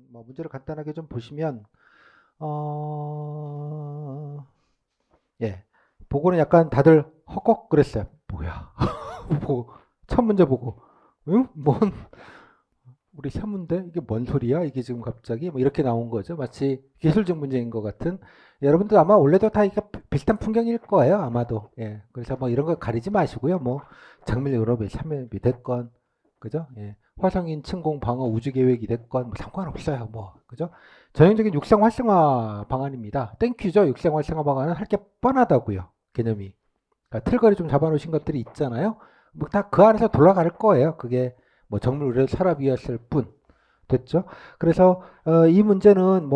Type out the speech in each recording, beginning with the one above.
뭐 문제를 간단하게 좀 보시면 어, 예. 보고는 약간 다들 헉헉 그랬어요. 뭐야? 보고 첫 문제 보고 응? 뭔 우리 샤문데 이게 뭔 소리야? 이게 지금 갑자기 뭐 이렇게 나온 거죠. 마치 기술적 문제인 것 같은. 여러분들 아마 원래도 다 이게 비슷한 풍경일 거예요. 아마도. 예. 그래서 뭐 이런 거 가리지 마시고요. 뭐 장밀 유럽의 샤문이 됐건 그죠? 예. 화성인 침공 방어 우주 계획이 됐건 뭐 상관없어요. 뭐 그죠? 전형적인 육상 활성화 방안입니다. 땡큐죠. 육상 활성화 방안은 할 게 뻔하다고요. 개념이. 그러니까 틀거리 좀 잡아놓으신 것들이 있잖아요. 뭐 다 그 안에서 돌아갈 거예요. 그게 뭐 정물 의뢰 산업이었을 뿐 됐죠. 그래서 이 문제는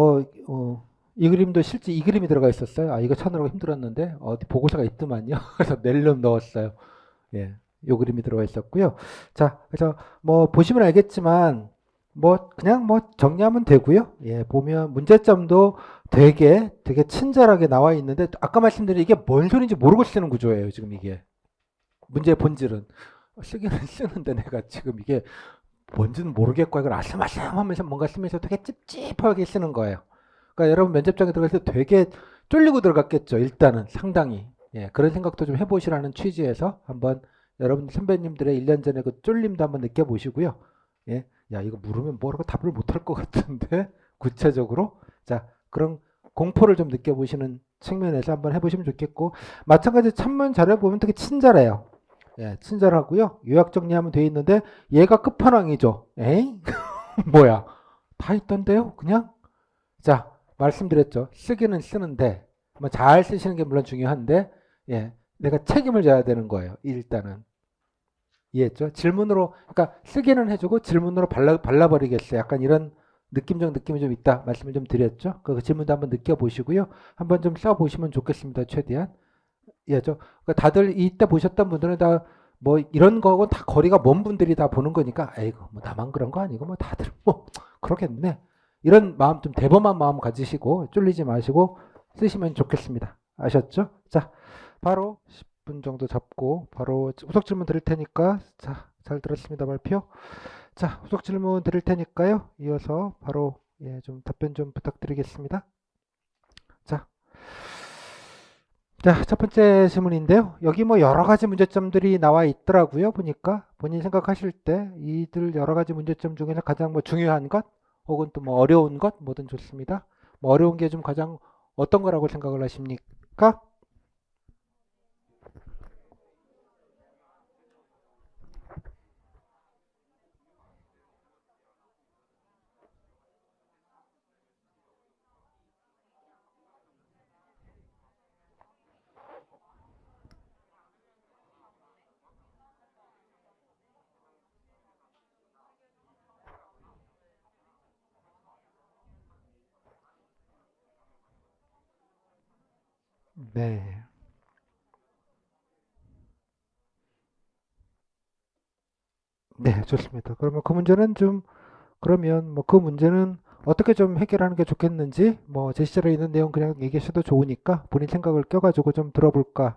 이 그림도 실제 이 그림이 들어가 있었어요. 아 이거 찾느라고 힘들었는데 어디 보고서가 있더만요. 그래서 낼름 넣었어요. 예, 요 그림이 들어가 있었고요. 자, 그래서 뭐 보시면 알겠지만 뭐 그냥 뭐 정리하면 되고요. 예, 보면 문제점도 되게 친절하게 나와 있는데 아까 말씀드린 이게 뭔 소리인지 모르고 쓰는 구조예요. 지금 이게 문제의 본질은 쓰기는 쓰는데 내가 지금 이게 뭔지는 모르겠고 이걸 아슴아슴하면서 뭔가 쓰면서 되게 찝찝하게 쓰는 거예요. 그러니까 여러분 면접장에 들어갔을 때 되게 쫄리고 들어갔겠죠. 일단은 상당히 그런 생각도 좀 해보시라는 취지에서 한번 여러분 선배님들의 1년 전에 그 쫄림도 한번 느껴보시고요. 예, 야 이거 물으면 뭐라고 답을 못할 것 같은데 구체적으로 자 그런 공포를 좀 느껴보시는 측면에서 한번 해보시면 좋겠고 마찬가지 참문 자료 보면 되게 친절해요. 예, 친절하고요. 요약 정리하면 돼 있는데 얘가 끝판왕이죠. 에이? 뭐야? 다 있던데요? 그냥? 자, 말씀드렸죠. 쓰기는 쓰는데 뭐 잘 쓰시는 게 물론 중요한데 예, 내가 책임을 져야 되는 거예요. 일단은. 이해했죠? 질문으로 그러니까 쓰기는 해주고 질문으로 발라버리겠어요. 약간 이런 느낌적 느낌이 좀 있다 말씀을 좀 드렸죠. 그 질문도 한번 느껴보시고요. 한번 좀 써보시면 좋겠습니다. 최대한. 예죠. 그러니까 다들 이때 보셨던 분들은 다 뭐 이런 거하고 다 거리가 먼 분들이 다 보는 거니까 아이고 뭐 나만 그런 거 아니고 뭐 다들 뭐 그러겠네. 이런 마음 좀 대범한 마음 가지시고 쫄리지 마시고 쓰시면 좋겠습니다. 아셨죠? 자, 바로 10분 정도 잡고 바로 후속 질문 드릴 테니까 자, 잘 들었습니다. 발표. 자, 후속 질문 드릴 테니까요. 이어서 바로 좀 답변 좀 부탁드리겠습니다. 자, 자, 첫 번째 질문인데요. 여기 뭐 여러 가지 문제점들이 나와 있더라고요. 보니까 본인 생각하실 때 이들 여러 가지 문제점 중에서 가장 뭐 중요한 것 혹은 또 뭐 어려운 것 뭐든 좋습니다. 뭐 어려운 게 좀 가장 어떤 거라고 생각을 하십니까? 네. 네, 좋습니다. 그러면 그 문제는 좀 그러면 뭐 그 문제는 어떻게 좀 해결하는 게 좋겠는지 뭐 제시자로 있는 내용 그냥 얘기하셔도 좋으니까 본인 생각을 껴가지고 좀 들어볼까요?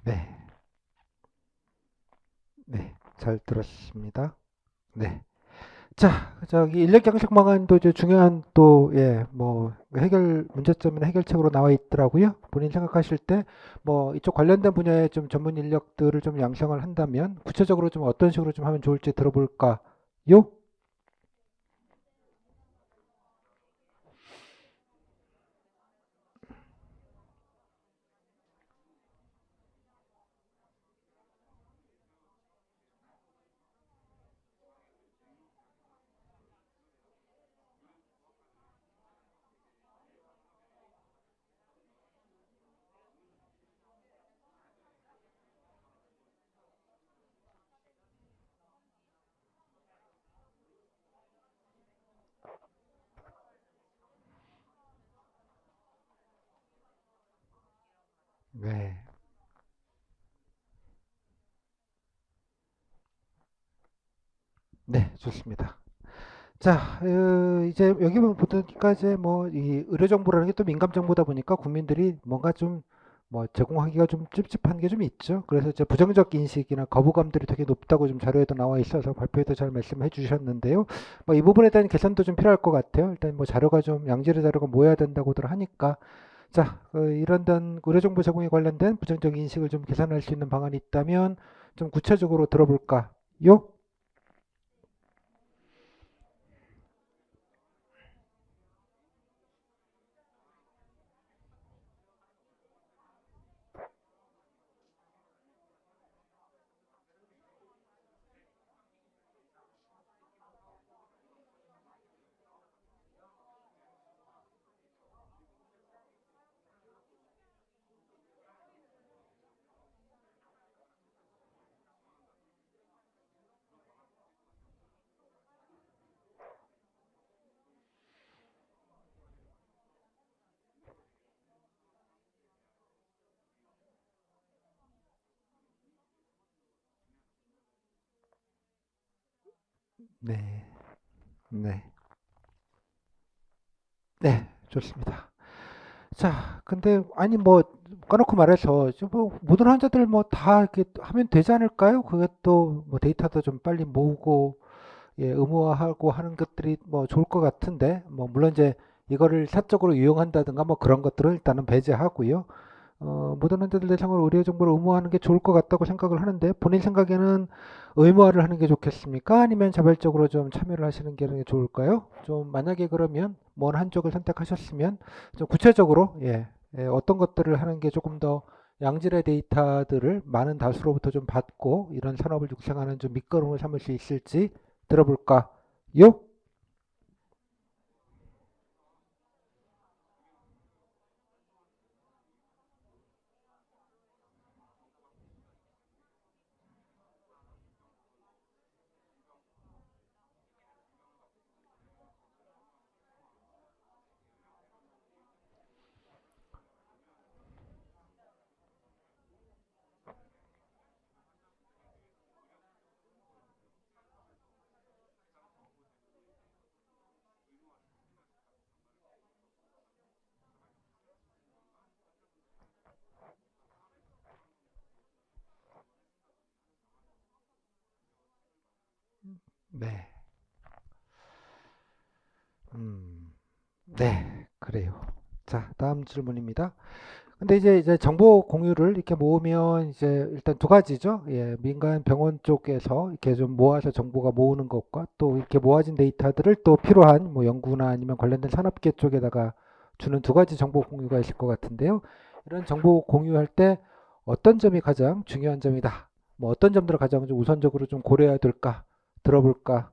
네, 네, 잘 들었습니다. 네. 자, 저기 인력 양식 방안도 이제 중요한 또, 뭐, 해결, 문제점이나 해결책으로 나와 있더라고요. 본인 생각하실 때, 뭐, 이쪽 관련된 분야의 좀 전문 인력들을 좀 양성을 한다면, 구체적으로 좀 어떤 식으로 좀 하면 좋을지 들어볼까요? 네. 네, 좋습니다. 자, 이제 여기 보니까 이제 뭐 이 의료 정보라는 게 또 민감 정보다 보니까 국민들이 뭔가 좀 뭐 제공하기가 좀 찝찝한 게 좀 있죠. 그래서 이제 부정적 인식이나 거부감들이 되게 높다고 좀 자료에도 나와 있어서 발표에도 잘 말씀해 주셨는데요. 뭐 이 부분에 대한 개선도 좀 필요할 것 같아요. 일단 뭐 자료가 좀 양질의 자료가 모여야 된다고들 하니까 자, 이런 된 의료 정보 제공에 관련된 부정적 인식을 좀 개선할 수 있는 방안이 있다면 좀 구체적으로 들어볼까요? 네, 네, 네, 좋습니다. 자, 근데 아니 뭐 까놓고 말해서 뭐 모든 환자들 뭐 다 이렇게 하면 되지 않을까요? 그게 또 뭐 데이터도 좀 빨리 모으고 예, 의무화하고 하는 것들이 뭐 좋을 것 같은데 뭐 물론 이제 이거를 사적으로 이용한다든가 뭐 그런 것들은 일단은 배제하고요. 모든 환자들 대상으로 의료 정보를 의무화하는 게 좋을 것 같다고 생각을 하는데 본인 생각에는 의무화를 하는 게 좋겠습니까? 아니면 자발적으로 좀 참여를 하시는 게 좋을까요? 좀 만약에 그러면 뭐 한쪽을 선택하셨으면 좀 구체적으로 어떤 것들을 하는 게 조금 더 양질의 데이터들을 많은 다수로부터 좀 받고 이런 산업을 육성하는 좀 밑거름을 삼을 수 있을지 들어볼까요? 네. 음, 네, 그래요. 자, 다음 질문입니다. 근데 이제 정보 공유를 이렇게 모으면 이제 일단 두 가지죠. 예, 민간 병원 쪽에서 이렇게 좀 모아서 정보가 모으는 것과 또 이렇게 모아진 데이터들을 또 필요한 뭐 연구나 아니면 관련된 산업계 쪽에다가 주는 두 가지 정보 공유가 있을 것 같은데요. 이런 정보 공유할 때 어떤 점이 가장 중요한 점이다. 뭐 어떤 점들을 가장 좀 우선적으로 좀 고려해야 될까? 들어볼까요?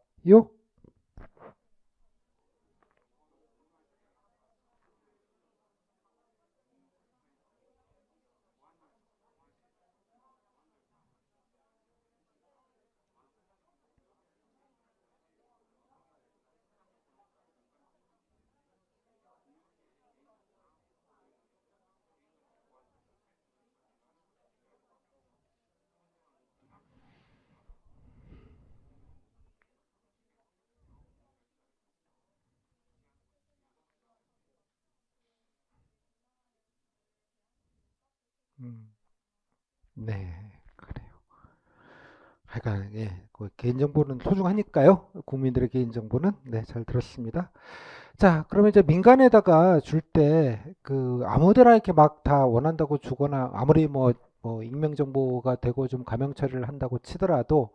음, 네, 그래요. 하여간 그 개인정보는 소중하니까요. 국민들의 개인정보는 네, 잘 들었습니다. 자, 그러면 이제 민간에다가 줄 때 그 아무데나 이렇게 막 다 원한다고 주거나 아무리 뭐 익명 정보가 되고 좀 가명 처리를 한다고 치더라도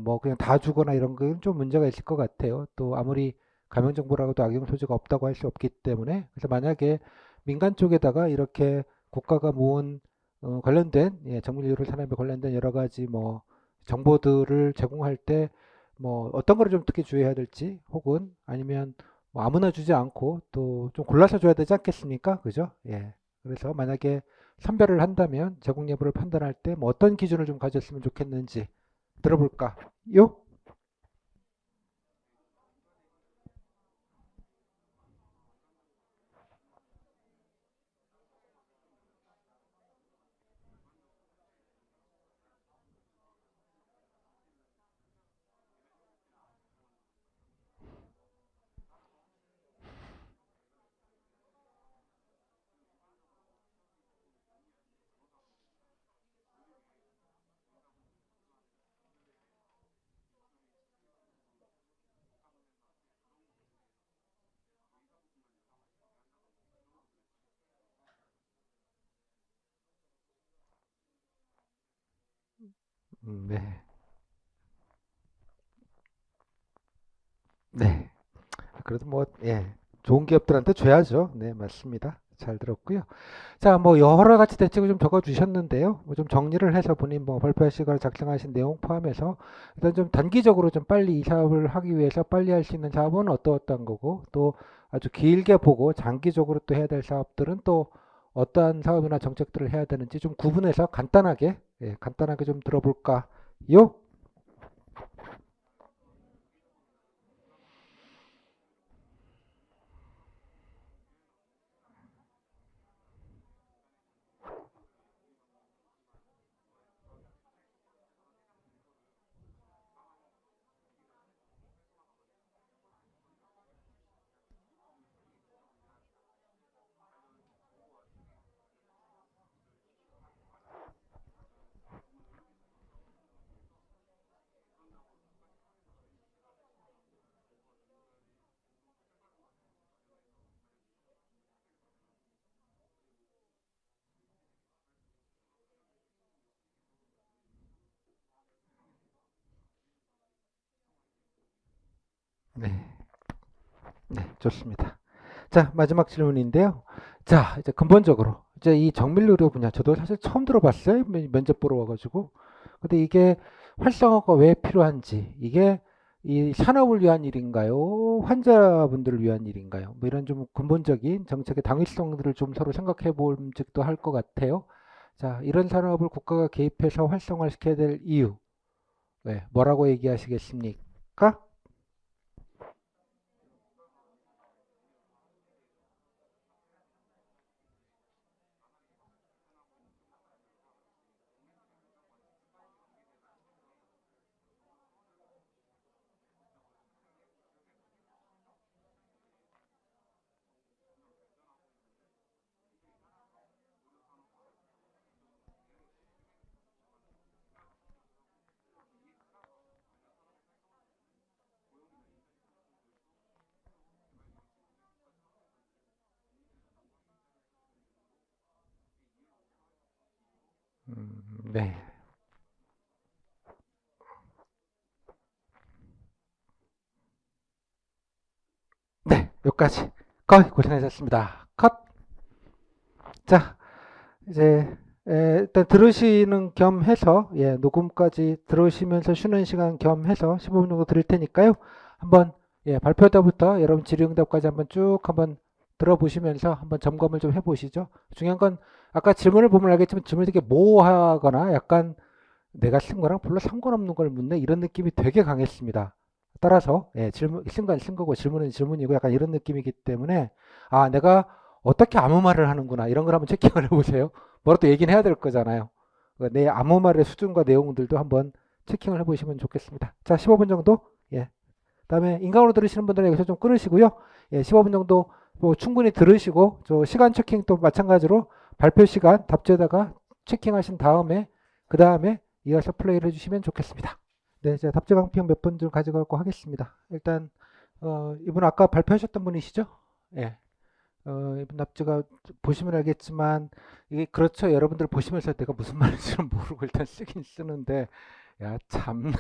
뭐 그냥 다 주거나 이런 건 좀 문제가 있을 것 같아요. 또 아무리 가명 정보라고도 악용 소지가 없다고 할 수 없기 때문에 그래서 만약에 민간 쪽에다가 이렇게 국가가 모은 관련된 정밀 요를 산업에 관련된 여러 가지 뭐 정보들을 제공할 때 뭐 어떤 거를 좀 특히 주의해야 될지 혹은 아니면 뭐 아무나 주지 않고 또 좀 골라서 줘야 되지 않겠습니까? 그죠? 예. 그래서 만약에 선별을 한다면 제공 여부를 판단할 때 뭐 어떤 기준을 좀 가졌으면 좋겠는지 들어볼까요? 네. 네. 그래도 뭐, 예. 좋은 기업들한테 줘야죠. 네, 맞습니다. 잘 들었고요. 자, 뭐 여러 가지 대책을 좀 적어 주셨는데요. 뭐 좀 정리를 해서 본인 뭐 발표하시거나 작성하신 내용 포함해서 일단 좀 단기적으로 좀 빨리 이 사업을 하기 위해서 빨리 할 수 있는 사업은 어떠어떠한 거고 또 아주 길게 보고 장기적으로 또 해야 될 사업들은 또 어떠한 사업이나 정책들을 해야 되는지 좀 구분해서 간단하게 예, 간단하게 좀 들어볼까요? 네, 네, 좋습니다. 자, 마지막 질문인데요. 자, 이제 근본적으로 이제 이 정밀의료 분야 저도 사실 처음 들어봤어요. 면접 보러 와가지고. 근데 이게 활성화가 왜 필요한지, 이게 이 산업을 위한 일인가요? 환자분들을 위한 일인가요? 뭐 이런 좀 근본적인 정책의 당위성들을 좀 서로 생각해 볼직도 할 것 같아요. 자, 이런 산업을 국가가 개입해서 활성화시켜야 될 이유, 네, 뭐라고 얘기하시겠습니까? 네, 네, 여기까지. 거의 고생하셨습니다. 컷. 자, 이제 일단 들으시는 겸 해서 예, 녹음까지 들으시면서 쉬는 시간 겸 해서 15분 정도 드릴 테니까요. 한번 예, 발표 때부터 여러분 질의응답까지 한번 쭉 한번 들어보시면서 한번 점검을 좀 해보시죠. 중요한 건 아까 질문을 보면 알겠지만 질문이 되게 모호하거나 약간 내가 쓴 거랑 별로 상관없는 걸 묻네 이런 느낌이 되게 강했습니다. 따라서 예, 질문 쓴 건 쓴 거고 질문은 질문이고 약간 이런 느낌이기 때문에 아 내가 어떻게 아무 말을 하는구나 이런 걸 한번 체킹을 해보세요. 뭐라도 얘기는 해야 될 거잖아요. 그러니까 내 아무 말의 수준과 내용들도 한번 체킹을 해보시면 좋겠습니다. 자 15분 정도 예. 그다음에 인강으로 들으시는 분들은 여기서 좀 끊으시고요. 예, 15분 정도 뭐 충분히 들으시고 저 시간 체킹 또 마찬가지로 발표 시간 답지에다가 체킹하신 다음에 그 다음에 이어서 플레이를 해주시면 좋겠습니다. 네, 제가 답지 강평 몇 분 좀 가져가고 하겠습니다. 일단 이분 아까 발표하셨던 분이시죠? 예. 이분 답지가 보시면 알겠지만 이게 그렇죠. 여러분들 보시면서 내가 무슨 말인지는 모르고 일단 쓰긴 쓰는데 야, 참.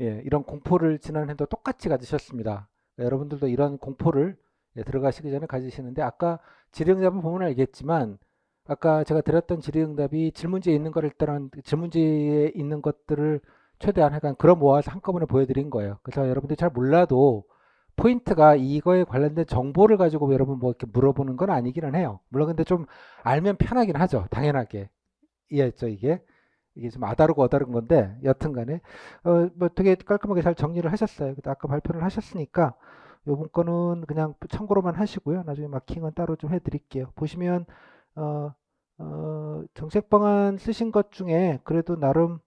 예, 이런 공포를 지난해도 똑같이 가지셨습니다. 여러분들도 이런 공포를 예, 들어가시기 전에 가지시는데 아까 질의응답을 보면 알겠지만 아까 제가 드렸던 질의응답이 질문지에 있는 거를 일단은 질문지에 있는 것들을 최대한 약간 걸어 모아서 한꺼번에 보여드린 거예요. 그래서 여러분들이 잘 몰라도 포인트가 이거에 관련된 정보를 가지고 여러분 뭐 이렇게 물어보는 건 아니기는 해요. 물론 근데 좀 알면 편하긴 하죠. 당연하게. 이해했죠, 이게? 이게 좀 아다르고 어다른 건데 여튼간에 뭐 되게 깔끔하게 잘 정리를 하셨어요. 근데 아까 발표를 하셨으니까 요번 거는 그냥 참고로만 하시고요. 나중에 마킹은 따로 좀 해드릴게요. 보시면 어, 정책 방안 쓰신 것 중에 그래도 나름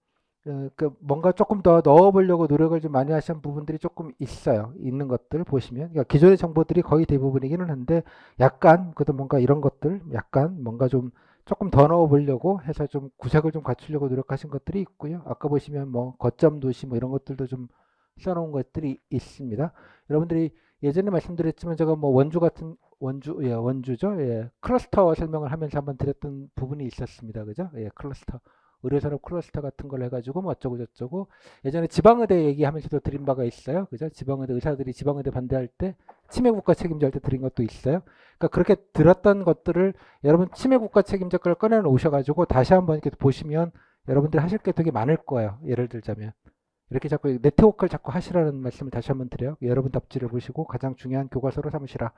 그 뭔가 조금 더 넣어보려고 노력을 좀 많이 하신 부분들이 조금 있어요. 있는 것들 보시면 그러니까 기존의 정보들이 거의 대부분이기는 한데 약간 그래도 뭔가 이런 것들 약간 뭔가 좀 조금 더 넣어보려고 해서 좀 구색을 좀 갖추려고 노력하신 것들이 있고요. 아까 보시면 뭐 거점 도시 뭐 이런 것들도 좀 써놓은 것들이 있습니다. 여러분들이 예전에 말씀드렸지만 제가 뭐 원주 같은 원주 예 원주죠 예 클러스터 설명을 하면서 한번 드렸던 부분이 있었습니다. 그죠? 예 클러스터 의료산업 클러스터 같은 걸 해가지고 뭐 어쩌고 저쩌고 예전에 지방의대 얘기하면서도 드린 바가 있어요. 그죠? 지방의대 의사들이 지방의대 반대할 때 치매국가 책임자 할 때 드린 것도 있어요. 그러니까 그렇게 들었던 것들을 여러분 치매국가 책임자 걸 꺼내 놓으셔가지고 다시 한번 이렇게 보시면 여러분들이 하실 게 되게 많을 거예요. 예를 들자면. 이렇게 자꾸 네트워크를 자꾸 하시라는 말씀을 다시 한번 드려요. 여러분 답지를 보시고 가장 중요한 교과서로 삼으시라.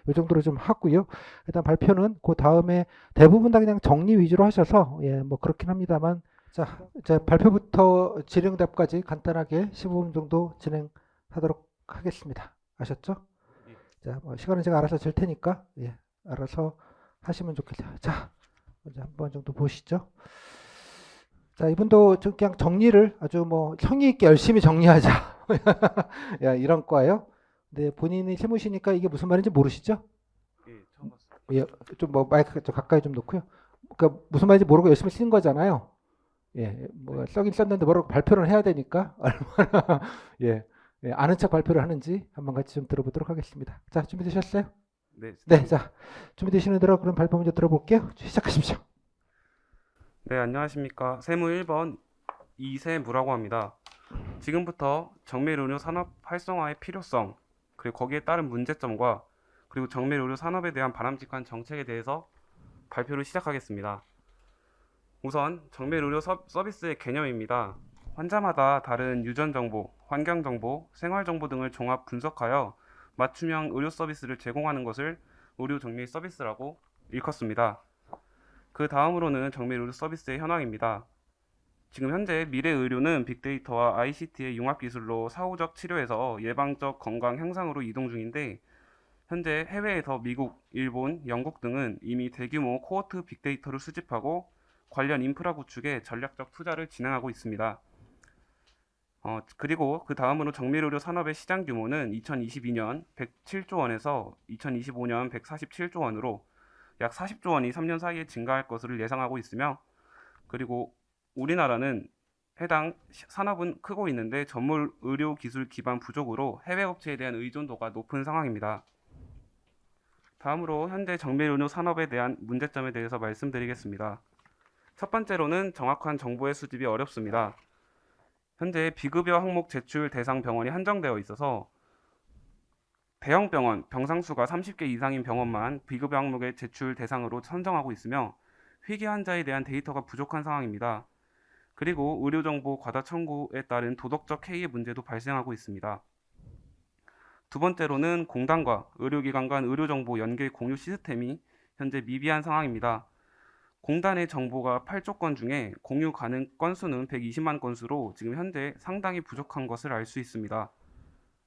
이 정도로 좀 하고요. 일단 발표는 그 다음에 대부분 다 그냥 정리 위주로 하셔서 예, 뭐 그렇긴 합니다만 자, 이제 발표부터 질의응답까지 간단하게 15분 정도 진행하도록 하겠습니다. 아셨죠? 자, 뭐 시간은 제가 알아서 줄 테니까 예, 알아서 하시면 좋겠어요. 자, 먼저 한번 정도 보시죠. 자, 이분도 좀 그냥 정리를 아주 뭐 성의 있게 열심히 정리하자. 야, 이런 거예요. 근데 본인이 세무시니까 이게 무슨 말인지 모르시죠? 예, 처음 봤어요. 예, 좀 뭐 마이크 좀 가까이 좀 놓고요. 그러니까 무슨 말인지 모르고 열심히 쓴 거잖아요. 예, 뭐 써긴 썼는데 뭐라고 발표를 해야 되니까 얼마나 예, 예, 아는 척 발표를 하는지 한번 같이 좀 들어보도록 하겠습니다. 자, 준비되셨어요? 네, 네, 자, 준비되시는 대로 그럼 발표 먼저 들어볼게요. 시작하십시오. 네, 안녕하십니까. 세무 1번 이세무라고 합니다. 지금부터 정밀의료 산업 활성화의 필요성, 그리고 거기에 따른 문제점과 그리고 정밀의료 산업에 대한 바람직한 정책에 대해서 발표를 시작하겠습니다. 우선 정밀의료 서비스의 개념입니다. 환자마다 다른 유전 정보, 환경 정보, 생활 정보 등을 종합 분석하여 맞춤형 의료 서비스를 제공하는 것을 의료 정밀 서비스라고 일컫습니다. 그 다음으로는 정밀 의료 서비스의 현황입니다. 지금 현재 미래 의료는 빅데이터와 ICT의 융합 기술로 사후적 치료에서 예방적 건강 향상으로 이동 중인데 현재 해외에서 미국, 일본, 영국 등은 이미 대규모 코호트 빅데이터를 수집하고 관련 인프라 구축에 전략적 투자를 진행하고 있습니다. 그리고 그 다음으로 정밀의료 산업의 시장 규모는 2022년 107조 원에서 2025년 147조 원으로 약 40조 원이 3년 사이에 증가할 것을 예상하고 있으며 그리고 우리나라는 해당 산업은 크고 있는데 전문 의료 기술 기반 부족으로 해외 업체에 대한 의존도가 높은 상황입니다. 다음으로 현재 정밀의료 산업에 대한 문제점에 대해서 말씀드리겠습니다. 첫 번째로는 정확한 정보의 수집이 어렵습니다. 현재 비급여 항목 제출 대상 병원이 한정되어 있어서 대형 병원, 병상수가 30개 이상인 병원만 비급여 항목의 제출 대상으로 선정하고 있으며 희귀 환자에 대한 데이터가 부족한 상황입니다. 그리고 의료정보 과다 청구에 따른 도덕적 해이의 문제도 발생하고 있습니다. 두 번째로는 공단과 의료기관 간 의료정보 연계 공유 시스템이 현재 미비한 상황입니다. 공단의 정보가 8조 건 중에 공유 가능 건수는 120만 건수로 지금 현재 상당히 부족한 것을 알 수 있습니다.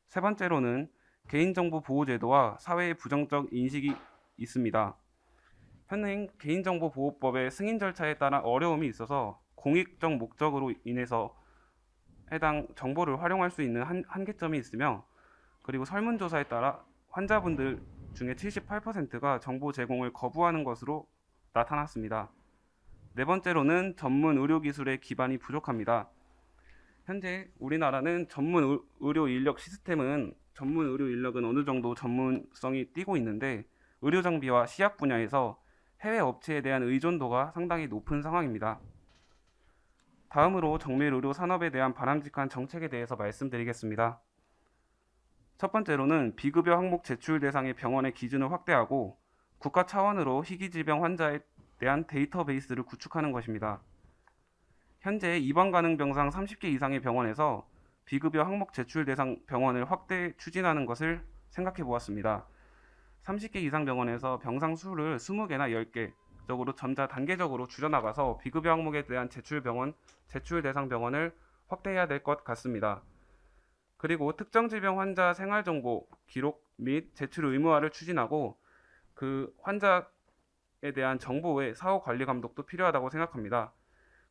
세 번째로는 개인정보 보호제도와 사회의 부정적 인식이 있습니다. 현행 개인정보보호법의 승인 절차에 따라 어려움이 있어서 공익적 목적으로 인해서 해당 정보를 활용할 수 있는 한계점이 있으며 그리고 설문조사에 따라 환자분들 중에 78%가 정보 제공을 거부하는 것으로 나타났습니다. 네 번째로는 전문 의료기술의 기반이 부족합니다. 현재 우리나라는 전문 의료 인력 시스템은 전문 의료 인력은 어느 정도 전문성이 띄고 있는데 의료 장비와 시약 분야에서 해외 업체에 대한 의존도가 상당히 높은 상황입니다. 다음으로 정밀 의료 산업에 대한 바람직한 정책에 대해서 말씀드리겠습니다. 첫 번째로는 비급여 항목 제출 대상의 병원의 기준을 확대하고 국가 차원으로 희귀질병 환자에 대한 데이터베이스를 구축하는 것입니다. 현재 입원 가능 병상 30개 이상의 병원에서 비급여 항목 제출 대상 병원을 확대 추진하는 것을 생각해 보았습니다. 30개 이상 병원에서 병상 수를 20개나 10개 적으로 점차 단계적으로 줄여나가서 비급여 항목에 대한 제출 대상 병원을 확대해야 될 것 같습니다. 그리고 특정 질병 환자 생활 정보 기록 및 제출 의무화를 추진하고 그 환자에 대한 정보의 사후 관리 감독도 필요하다고 생각합니다.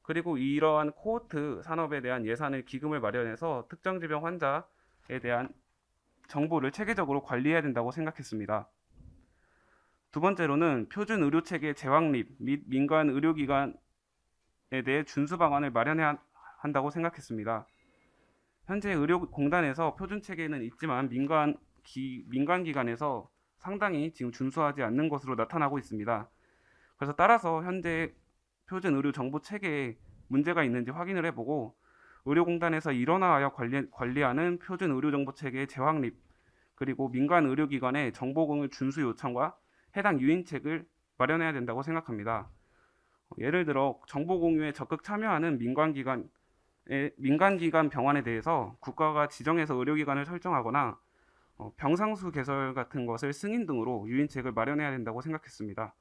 그리고 이러한 코호트 산업에 대한 예산을 기금을 마련해서 특정 질병 환자에 대한 정보를 체계적으로 관리해야 된다고 생각했습니다. 두 번째로는 표준 의료 체계 재확립 및 민간 의료기관에 대해 준수 방안을 마련해야 한다고 생각했습니다. 현재 의료공단에서 표준 체계는 있지만 민간 기관에서 상당히 지금 준수하지 않는 것으로 나타나고 있습니다. 그래서 따라서 현재 표준 의료 정보 체계에 문제가 있는지 확인을 해보고 의료공단에서 일원화하여 관리하는 표준 의료정보체계의 재확립, 그리고 민간 의료기관의 정보공유 준수 요청과 해당 유인책을 마련해야 된다고 생각합니다. 예를 들어 정보공유에 적극 참여하는 민간기관 병원에 대해서 국가가 지정해서 의료기관을 설정하거나 병상수 개설 같은 것을 승인 등으로 유인책을 마련해야 된다고 생각했습니다.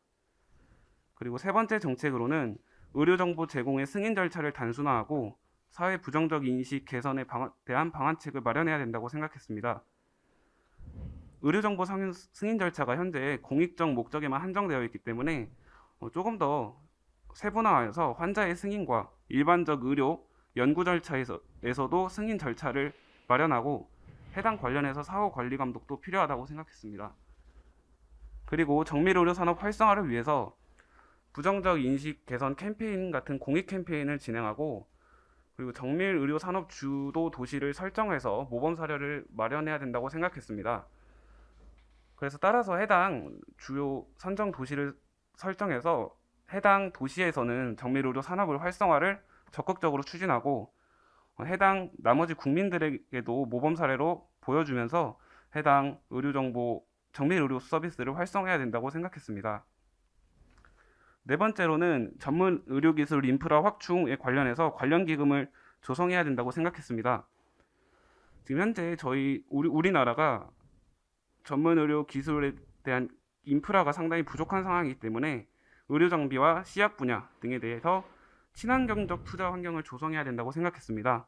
그리고 세 번째 정책으로는 의료정보 제공의 승인 절차를 단순화하고 사회 부정적 인식 개선에 대한 방안책을 마련해야 된다고 생각했습니다. 의료정보 승인 절차가 현재 공익적 목적에만 한정되어 있기 때문에 조금 더 세분화하여서 환자의 승인과 일반적 의료 연구 절차에서도 승인 절차를 마련하고 해당 관련해서 사후 관리 감독도 필요하다고 생각했습니다. 그리고 정밀의료 산업 활성화를 위해서 부정적 인식 개선 캠페인 같은 공익 캠페인을 진행하고, 그리고 정밀의료 산업 주도 도시를 설정해서 모범 사례를 마련해야 된다고 생각했습니다. 그래서 따라서 해당 주요 선정 도시를 설정해서 해당 도시에서는 정밀의료 산업을 활성화를 적극적으로 추진하고 해당 나머지 국민들에게도 모범 사례로 보여주면서 해당 정밀의료 서비스를 활성화해야 된다고 생각했습니다. 네 번째로는 전문 의료기술 인프라 확충에 관련해서 관련 기금을 조성해야 된다고 생각했습니다. 지금 현재 우리나라가 전문 의료 기술에 대한 인프라가 상당히 부족한 상황이기 때문에 의료 장비와 시약 분야 등에 대해서 친환경적 투자 환경을 조성해야 된다고 생각했습니다.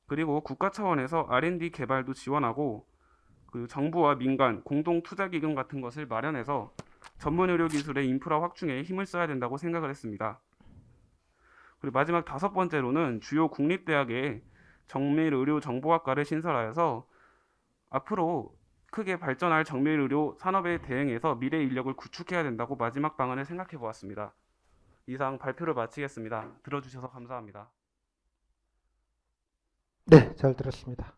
그리고 국가 차원에서 R&D 개발도 지원하고 그리고 정부와 민간 공동 투자 기금 같은 것을 마련해서 전문 의료 기술의 인프라 확충에 힘을 써야 된다고 생각을 했습니다. 그리고 마지막 다섯 번째로는 주요 국립대학의 정밀의료 정보학과를 신설하여서 앞으로 크게 발전할 정밀의료 산업에 대응해서 미래 인력을 구축해야 된다고 마지막 방안을 생각해 보았습니다. 이상 발표를 마치겠습니다. 들어주셔서 감사합니다. 네, 잘 들었습니다.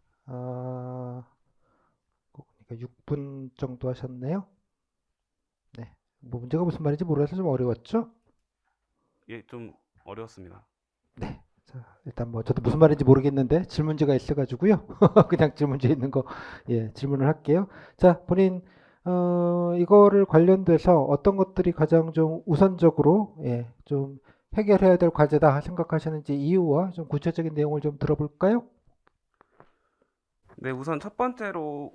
6분 정도 하셨네요. 네, 뭐 문제가 무슨 말인지 모르겠어서 좀 어려웠죠? 예, 좀 어려웠습니다. 네. 자, 일단 뭐 저도 무슨 말인지 모르겠는데 질문지가 있어가지고요. 그냥 질문지에 있는 거 질문을 할게요. 자, 본인 이거를 관련돼서 어떤 것들이 가장 좀 우선적으로 좀 해결해야 될 과제다 생각하시는지 이유와 좀 구체적인 내용을 좀 들어볼까요? 네, 우선 첫 번째로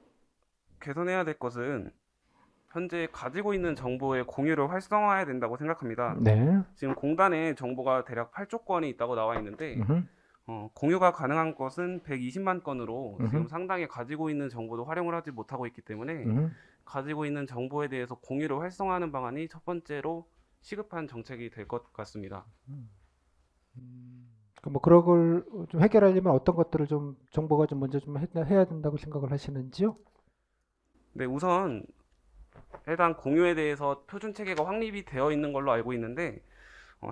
개선해야 될 것은 현재 가지고 있는 정보의 공유를 활성화해야 된다고 생각합니다. 네. 지금 공단에 정보가 대략 8조 건이 있다고 나와 있는데 음흠, 공유가 가능한 것은 120만 건으로 음흠, 지금 상당히 가지고 있는 정보도 활용을 하지 못하고 있기 때문에 가지고 있는 정보에 대해서 공유를 활성화하는 방안이 첫 번째로 시급한 정책이 될 것 같습니다. 뭐 그런 걸 좀 해결하려면 어떤 것들을 좀 정보가 좀 먼저 좀 해야 된다고 생각을 하시는지요? 네, 우선 해당 공유에 대해서 표준 체계가 확립이 되어 있는 걸로 알고 있는데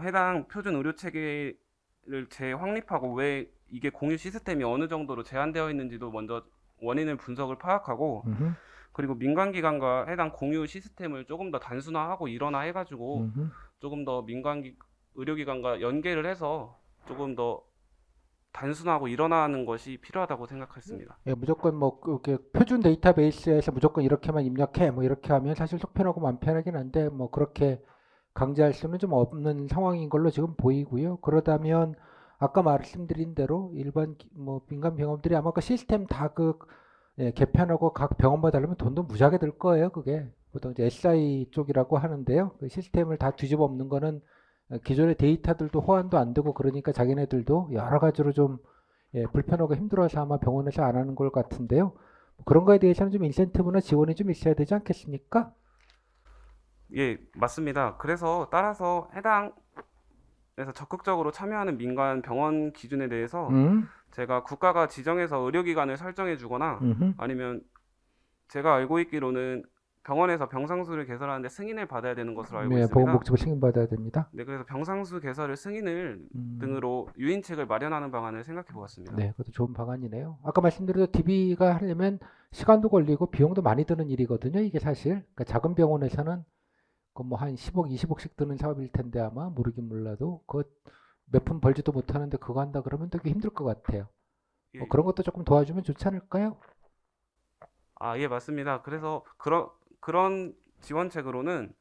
해당 표준 의료 체계를 재확립하고 왜 이게 공유 시스템이 어느 정도로 제한되어 있는지도 먼저 원인을 분석을 파악하고 음흠, 그리고 민간기관과 해당 공유 시스템을 조금 더 단순화하고 일원화해가지고 음흠. 조금 더 의료기관과 연계를 해서 조금 더 단순하고 일원화하는 것이 필요하다고 생각했습니다. 무조건 뭐 그렇게 표준 데이터베이스에서 무조건 이렇게만 입력해 뭐 이렇게 하면 사실 속 편하고 마음 편하긴 한데 뭐 그렇게 강제할 수는 좀 없는 상황인 걸로 지금 보이고요. 그러다면 아까 말씀드린 대로 일반 뭐 민간 병원들이 아마 그 시스템 다 개편하고 각 병원마다 하려면 돈도 무지하게 들 거예요. 그게 보통 이제 SI 쪽이라고 하는데요. 그 시스템을 다 뒤집어 엎는 거는 기존의 데이터들도 호환도 안 되고 그러니까 자기네들도 여러 가지로 좀 불편하고 힘들어서 아마 병원에서 안 하는 걸 같은데요. 그런 거에 대해서는 좀 인센티브나 지원이 좀 있어야 되지 않겠습니까? 예, 맞습니다. 그래서 따라서 해당에서 적극적으로 참여하는 민간 병원 기준에 대해서 제가 국가가 지정해서 의료기관을 설정해 주거나 음흠. 아니면 제가 알고 있기로는 병원에서 병상수를 개설하는데 승인을 받아야 되는 것으로 알고 네, 있습니다. 보건복지부 승인받아야 됩니다. 네, 그래서 병상수 개설을 승인을 등으로 유인책을 마련하는 방안을 생각해 보았습니다. 네, 그것도 좋은 방안이네요. 아까 말씀드린 DB가 하려면 시간도 걸리고 비용도 많이 드는 일이거든요. 이게 사실 그러니까 작은 병원에서는 그 뭐 한 10억, 20억씩 드는 사업일 텐데 아마 모르긴 몰라도 그 몇 푼 벌지도 못하는데 그거 한다 그러면 되게 힘들 것 같아요. 예, 뭐 그런 것도 조금 도와주면 좋지 않을까요? 예, 맞습니다. 그래서 그런 지원책으로는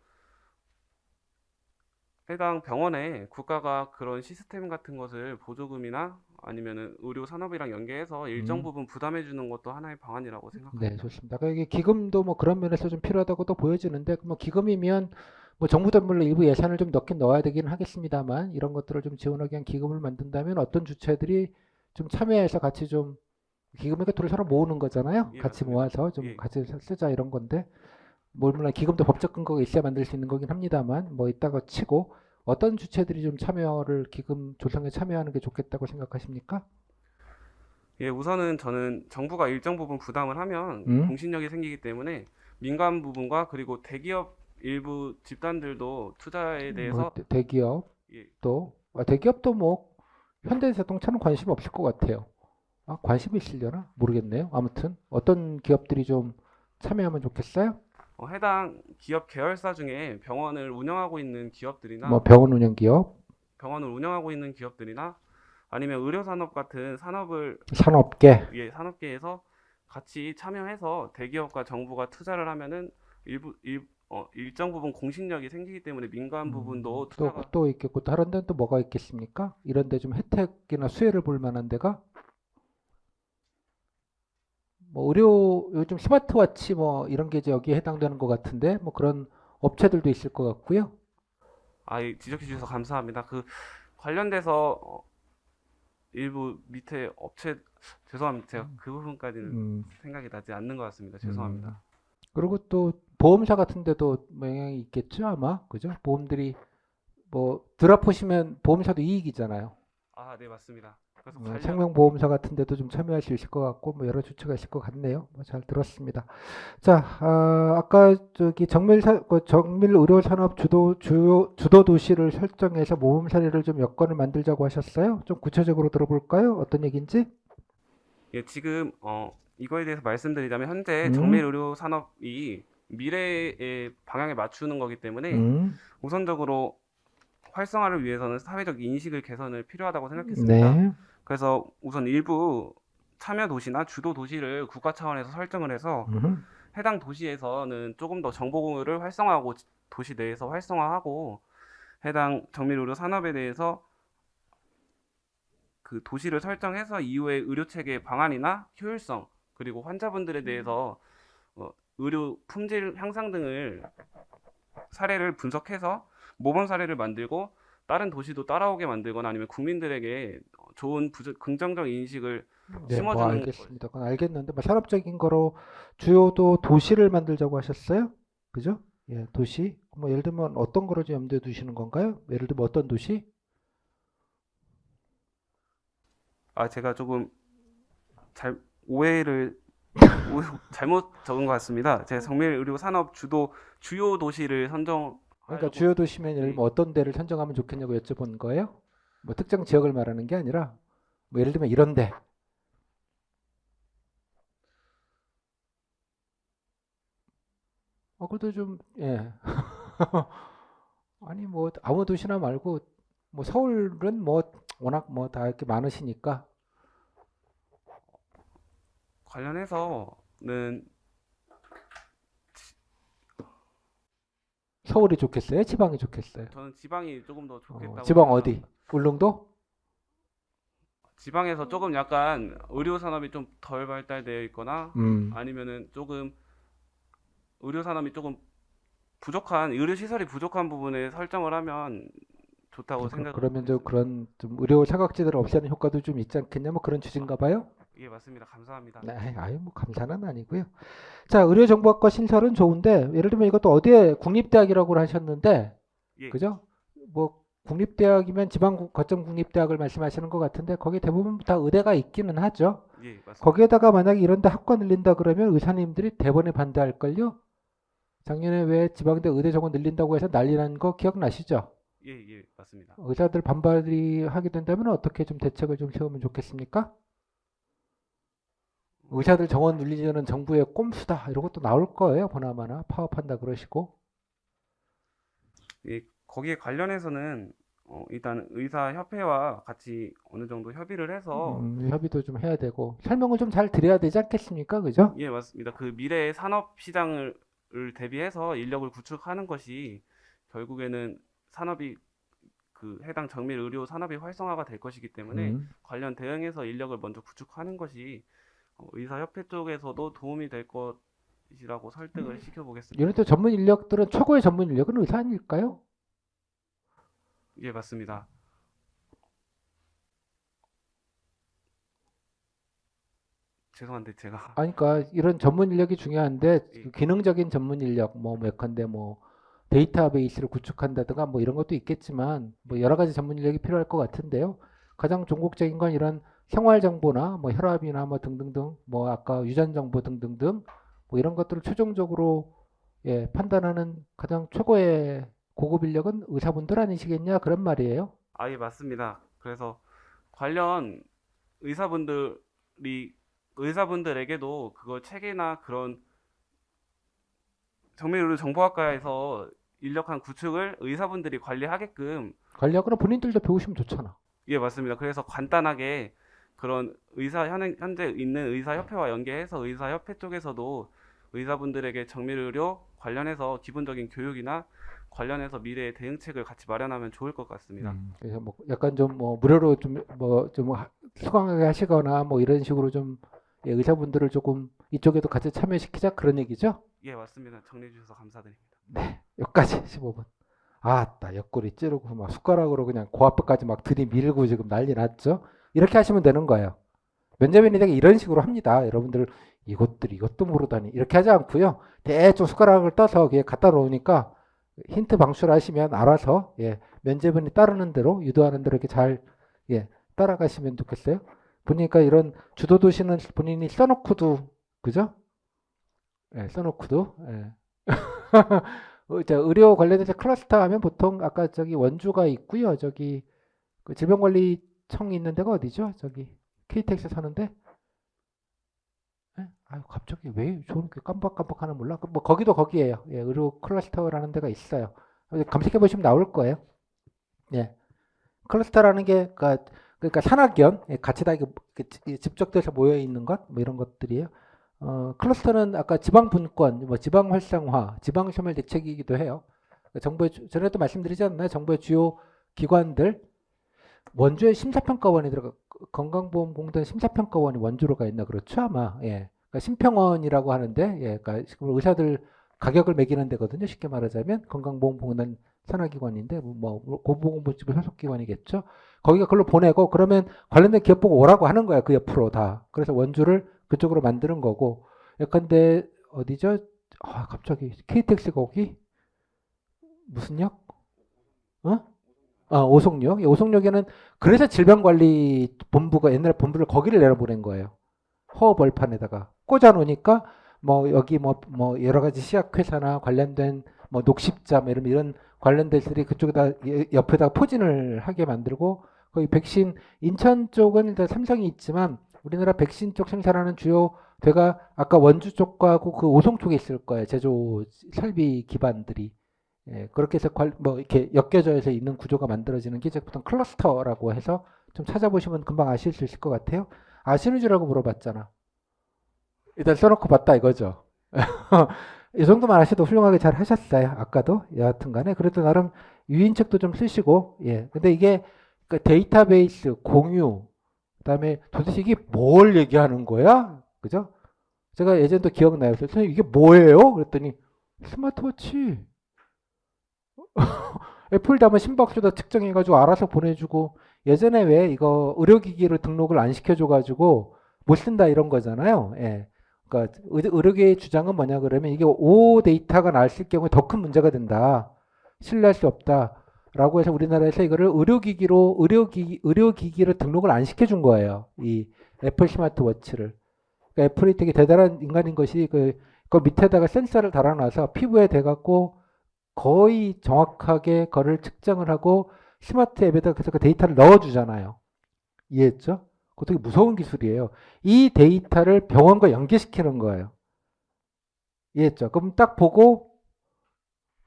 해당 병원에 국가가 그런 시스템 같은 것을 보조금이나 아니면은 의료 산업이랑 연계해서 일정 음, 부분 부담해 주는 것도 하나의 방안이라고 네, 생각합니다. 좋습니다. 그러니까 이게 기금도 뭐 그런 면에서 좀 필요하다고도 보여지는데, 뭐 기금이면 뭐 정부 돈물로 일부 예산을 좀 넣긴 넣어야 되긴 하겠습니다만, 이런 것들을 좀 지원하기 위한 기금을 만든다면 어떤 주체들이 좀 참여해서 같이 좀 기금이니까 돈을 서로 모으는 거잖아요. 예, 같이 맞습니다. 모아서 좀 예, 같이 쓰자 이런 건데, 뭐 물론 기금도 법적 근거가 있어야 만들 수 있는 거긴 합니다만, 뭐 이따가 치고 어떤 주체들이 좀 참여를 기금 조성에 참여하는 게 좋겠다고 생각하십니까? 예, 우선은 저는 정부가 일정 부분 부담을 하면 음? 공신력이 생기기 때문에 민간 부분과 그리고 대기업 일부 집단들도 투자에 뭐 대해서 대기업 예, 또 대기업도 뭐 현대자동차는 관심 없을 것 같아요. 아, 관심이 있으려나? 모르겠네요. 아무튼 어떤 기업들이 좀 참여하면 좋겠어요? 해당 기업 계열사 중에 뭐 병원 운영 기업, 병원을 운영하고 있는 기업들이나 아니면 의료산업 같은 산업을 산업계. 산업계에서 같이 참여해서 대기업과 정부가 투자를 하면은 일정 부분 공신력이 생기기 때문에 민간 부분도 투자가 또 있겠고 다른 데는 또 뭐가 있겠습니까? 이런 데 좀 혜택이나 수혜를 볼 만한 데가 뭐 의료 요즘 스마트워치 뭐 이런 게 이제 여기에 해당되는 것 같은데 뭐 그런 업체들도 있을 것 같고요. 예, 지적해 주셔서 감사합니다. 그 관련돼서 일부 밑에 업체 죄송합니다. 제가 그 부분까지는 음, 생각이 나지 않는 것 같습니다. 음. 죄송합니다. 그리고 또 보험사 같은 데도 뭐 영향이 있겠죠 아마 그죠? 보험들이 뭐 드랍보시면 보험사도 이익이잖아요. 네, 맞습니다. 그래서 생명보험사 같은 데도 좀 참여할 수 있을 것 같고 뭐 여러 주체가 있을 것 같네요. 뭐 잘 들었습니다. 자, 아까 저기 정밀 의료 산업 주도 도시를 설정해서 모범 사례를 좀 여건을 만들자고 하셨어요. 좀 구체적으로 들어볼까요? 어떤 얘기인지? 예, 지금 이거에 대해서 말씀드리자면 현재 정밀 음, 의료 산업이 미래의 방향에 맞추는 거기 때문에 음, 우선적으로 활성화를 위해서는 사회적 인식을 개선을 필요하다고 생각했습니다. 네, 그래서 우선 일부 참여 도시나 주도 도시를 국가 차원에서 설정을 해서 음, 해당 도시에서는 조금 더 정보를 활성화하고 도시 내에서 활성화하고 해당 정밀 의료 산업에 대해서 그 도시를 설정해서 이후에 의료 체계 방안이나 효율성 그리고 환자분들에 대해서 의료 품질 향상 등을 사례를 분석해서 모범 사례를 만들고 다른 도시도 따라오게 만들거나 아니면 국민들에게 좋은 긍정적 인식을 네, 뭐 심어주는 것. 알겠습니다. 그건 알겠는데 뭐 산업적인 거로 주요도 도시를 만들자고 하셨어요? 그죠? 예, 도시. 뭐 예를 들면 어떤 거를 좀 염두에 두시는 건가요? 예를 들면 어떤 도시? 제가 조금 잘 오해를 잘못 적은 것 같습니다. 제가 정밀 의료 산업 주요 도시를 그러니까 선정하려고. 주요 도시면 예를 예, 들면 어떤 데를 선정하면 좋겠냐고 여쭤본 거예요? 뭐 특정 지역을 말하는 게 아니라 뭐 예를 들면 이런 데. 그것도 좀 예. 아니 뭐 아무 도시나 말고 뭐 서울은 뭐 워낙 뭐 다 이렇게 많으시니까 관련해서는 서울이 좋겠어요? 지방이 좋겠어요? 저는 지방이 조금 더 좋겠다고 지방 어디? 생각합니다. 울릉도? 지방에서 조금 약간 의료 산업이 좀 덜 발달되어 있거나 음. 아니면은 조금 의료 산업이 조금 부족한 의료 시설이 부족한 부분에 설정을 하면 좋다고 그러면 좀 생각하겠습니다. 그런 좀 의료 사각지대를 없애는 효과도 좀 있지 않겠냐? 뭐 그런 아, 취지인가 봐요? 예, 맞습니다. 감사합니다. 네, 아유 뭐 감사는 아니고요. 자, 의료정보학과 신설은 좋은데 예를 들면 이것도 어디에 국립대학이라고 하셨는데 예, 그죠? 뭐 국립대학이면 지방 거점 국립대학을 말씀하시는 것 같은데 거기 대부분 다 의대가 있기는 하죠. 예, 맞습니다. 거기에다가 만약에 이런 데 학과 늘린다 그러면 의사님들이 대번에 반대할걸요? 작년에 왜 지방대 의대 정원 늘린다고 해서 난리 난 거 기억나시죠? 예, 예, 맞습니다. 의사들 반발이 하게 된다면 어떻게 좀 대책을 좀 세우면 좋겠습니까? 의사들 정원 늘리려는 정부의 꼼수다 이런 것도 나올 거예요. 보나마나 파업한다 그러시고. 예, 거기에 관련해서는 일단 의사협회와 같이 어느 정도 협의를 해서 협의도 좀 해야 되고 설명을 좀 잘 드려야 되지 않겠습니까? 그죠? 예, 맞습니다. 그 미래의 산업 시장을 대비해서 인력을 구축하는 것이 결국에는 산업이 그 해당 정밀 의료 산업이 활성화가 될 것이기 때문에 관련 대응해서 인력을 먼저 구축하는 것이 의사협회 쪽에서도 도움이 될 것이라고 설득을 시켜보겠습니다. 이런 또 전문 인력들은 최고의 전문 인력은 의사 아닐까요? 예, 맞습니다. 죄송한데 제가 아니, 그러니까 이런 전문 인력이 중요한데 예, 그 기능적인 전문 인력 뭐 예컨대 뭐 데이터베이스를 구축한다든가 뭐 이런 것도 있겠지만 뭐 여러 가지 전문 인력이 필요할 것 같은데요. 가장 종국적인 건 이런 생활 정보나 뭐 혈압이나 뭐 등등등 뭐 아까 유전 정보 등등등 뭐 이런 것들을 최종적으로 예, 판단하는 가장 최고의 고급 인력은 의사분들 아니시겠냐 그런 말이에요. 아예 맞습니다. 그래서 관련 의사분들이 의사분들에게도 그걸 책이나 그런 정밀의료 정보학과에서 인력한 구축을 의사분들이 관리하게끔 관리하거나 본인들도 배우시면 좋잖아. 예, 맞습니다. 그래서 간단하게 그런 현재 있는 의사협회와 연계해서 의사협회 쪽에서도 의사분들에게 정밀의료 관련해서 기본적인 교육이나 관련해서 미래의 대응책을 같이 마련하면 좋을 것 같습니다. 그래서 뭐 약간 좀 뭐 무료로 좀 뭐 좀 수강하게 하시거나 뭐 이런 식으로 좀 예, 의사분들을 조금 이쪽에도 같이 참여시키자 그런 얘기죠? 예, 맞습니다. 정리해 주셔서 감사드립니다. 네, 여기까지 15분. 아따 옆구리 찌르고 막 숟가락으로 그냥 고앞에까지 막 들이밀고 지금 난리 났죠? 이렇게 하시면 되는 거예요. 면접인이 되게 이런 식으로 합니다. 여러분들 이것도 모르다니 이렇게 하지 않고요. 대충 숟가락을 떠서 그냥 갖다 놓으니까 힌트 방출하시면 알아서 예, 면접인이 따르는 대로 유도하는 대로 이렇게 잘 예, 따라가시면 좋겠어요. 보니까 이런 주도 도시는 본인이 써놓고도 그죠? 예, 써놓고도 예. 이제 의료 관련해서 클러스터 하면 보통 아까 저기 원주가 있고요. 저기 그 질병관리청이 있는 데가 어디죠? 저기 KTX 사는데 예? 아유 갑자기 왜 저렇게 깜빡깜빡하나 몰라. 뭐 거기도 거기에요. 예, 의료 클러스터라는 데가 있어요. 검색해 보시면 나올 거예요. 예, 클러스터라는 게 그러니까 산학연 예, 같이 다 집적돼서 모여 있는 것 뭐 이런 것들이에요. 클러스터는 아까 지방 분권, 뭐 지방 활성화, 지방 소멸 대책이기도 해요. 정부의 전에도 말씀드리지 않나요? 정부의 주요 기관들 원주에 심사평가원이 들어가 건강보험공단 심사평가원이 원주로 가 있나 그렇죠 아마 예. 그러니까 심평원이라고 하는데 예. 그러니까 지금 의사들 가격을 매기는 데거든요. 쉽게 말하자면 건강보험공단 산하기관인데 뭐 고보건복지부 소속기관이겠죠. 거기가 그걸로 보내고 그러면 관련된 기업 보고 오라고 하는 거야 그 옆으로 다. 그래서 원주를 그쪽으로 만드는 거고. 예컨대 어디죠? 아 갑자기 KTX 거기 무슨 역? 어? 오송역. 오송역에는 그래서 질병관리본부가 옛날 본부를 거기를 내려보낸 거예요. 허허벌판에다가 꽂아 놓으니까 뭐 여기 뭐 여러 가지 시약회사나 관련된 뭐 녹십자 뭐 이런 관련된 들이 그쪽에다 옆에다가 포진을 하게 만들고 거기 백신 인천 쪽은 일단 삼성이 있지만 우리나라 백신 쪽 생산하는 주요 대가 아까 원주 쪽하고 그 오송 쪽에 있을 거예요. 제조 설비 기반들이. 예, 그렇게 해서 뭐 이렇게 엮여져서 있는 구조가 만들어지는 게 이제 보통 클러스터라고 해서 좀 찾아보시면 금방 아실 수 있을 것 같아요. 아시는 줄 알고 물어봤잖아. 일단 써놓고 봤다 이거죠. 이 정도만 아셔도 훌륭하게 잘 하셨어요. 아까도 여하튼 간에 그래도 나름 유인책도 좀 쓰시고 예. 근데 이게 그 데이터베이스 공유 그다음에 도대체 이게 뭘 얘기하는 거야? 그죠? 제가 예전도 기억나요. 선생님 이게 뭐예요? 그랬더니 스마트워치. 애플도 아마 심박수도 측정해가지고 알아서 보내주고 예전에 왜 이거 의료기기를 등록을 안 시켜줘가지고 못 쓴다 이런 거잖아요. 예. 그러니까 의료계의 주장은 뭐냐 그러면 이게 오 데이터가 나왔을 경우에 더 큰 문제가 된다. 신뢰할 수 없다라고 해서 우리나라에서 이거를 의료기기를 등록을 안 시켜준 거예요. 이 애플 스마트워치를. 그러니까 애플이 되게 대단한 인간인 것이 그 밑에다가 센서를 달아놔서 피부에 대갖고 거의 정확하게 그거를 측정을 하고 스마트 앱에다 그래서 그 데이터를 넣어주잖아요. 이해했죠? 그거 되게 무서운 기술이에요. 이 데이터를 병원과 연계시키는 거예요. 이해했죠? 그럼 딱 보고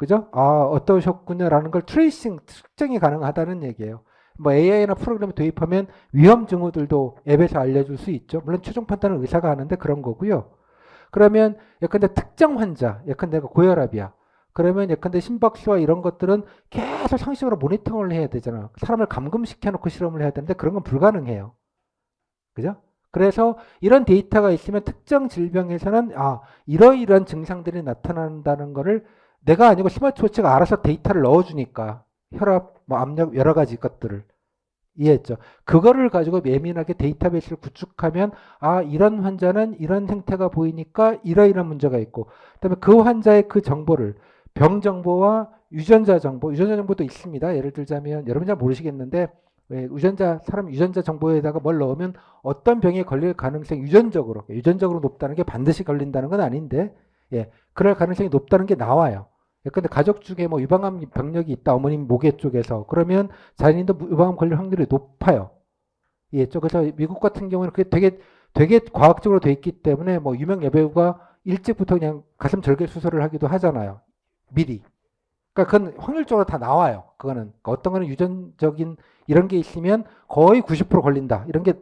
그죠? 아, 어떠셨군요라는 걸 트레이싱, 측정이 가능하다는 얘기예요. 뭐 AI나 프로그램을 도입하면 위험 징후들도 앱에서 알려줄 수 있죠. 물론 최종 판단은 의사가 하는데 그런 거고요. 그러면 예컨대 특정 환자, 예컨대 고혈압이야. 그러면 예컨대 심박수와 이런 것들은 계속 상식으로 모니터링을 해야 되잖아. 사람을 감금시켜 놓고 실험을 해야 되는데 그런 건 불가능해요. 그죠? 그래서 이런 데이터가 있으면 특정 질병에서는 이러이러한 증상들이 나타난다는 거를 내가 아니고 스마트워치가 알아서 데이터를 넣어주니까 혈압, 뭐 압력 여러 가지 것들을 이해했죠. 그거를 가지고 예민하게 데이터베이스를 구축하면 이런 환자는 이런 행태가 보이니까 이러이러한 문제가 있고 그다음에 그 환자의 그 정보를 병 정보와 유전자 정보도 있습니다. 예를 들자면 여러분 잘 모르시겠는데 왜 사람 유전자 정보에다가 뭘 넣으면 어떤 병에 걸릴 가능성이 유전적으로 높다는 게 반드시 걸린다는 건 아닌데 그럴 가능성이 높다는 게 나와요. 근데 가족 중에 뭐 유방암 병력이 있다 어머님 모계 쪽에서 그러면 자녀도 유방암 걸릴 확률이 높아요. 그래서 미국 같은 경우는 그게 되게 과학적으로 돼 있기 때문에 뭐 유명 여배우가 일찍부터 그냥 가슴 절개 수술을 하기도 하잖아요. 미리. 그러니까 그건 확률적으로 다 나와요. 그거는 그러니까 어떤 거는 유전적인 이런 게 있으면 거의 90% 걸린다. 이런 게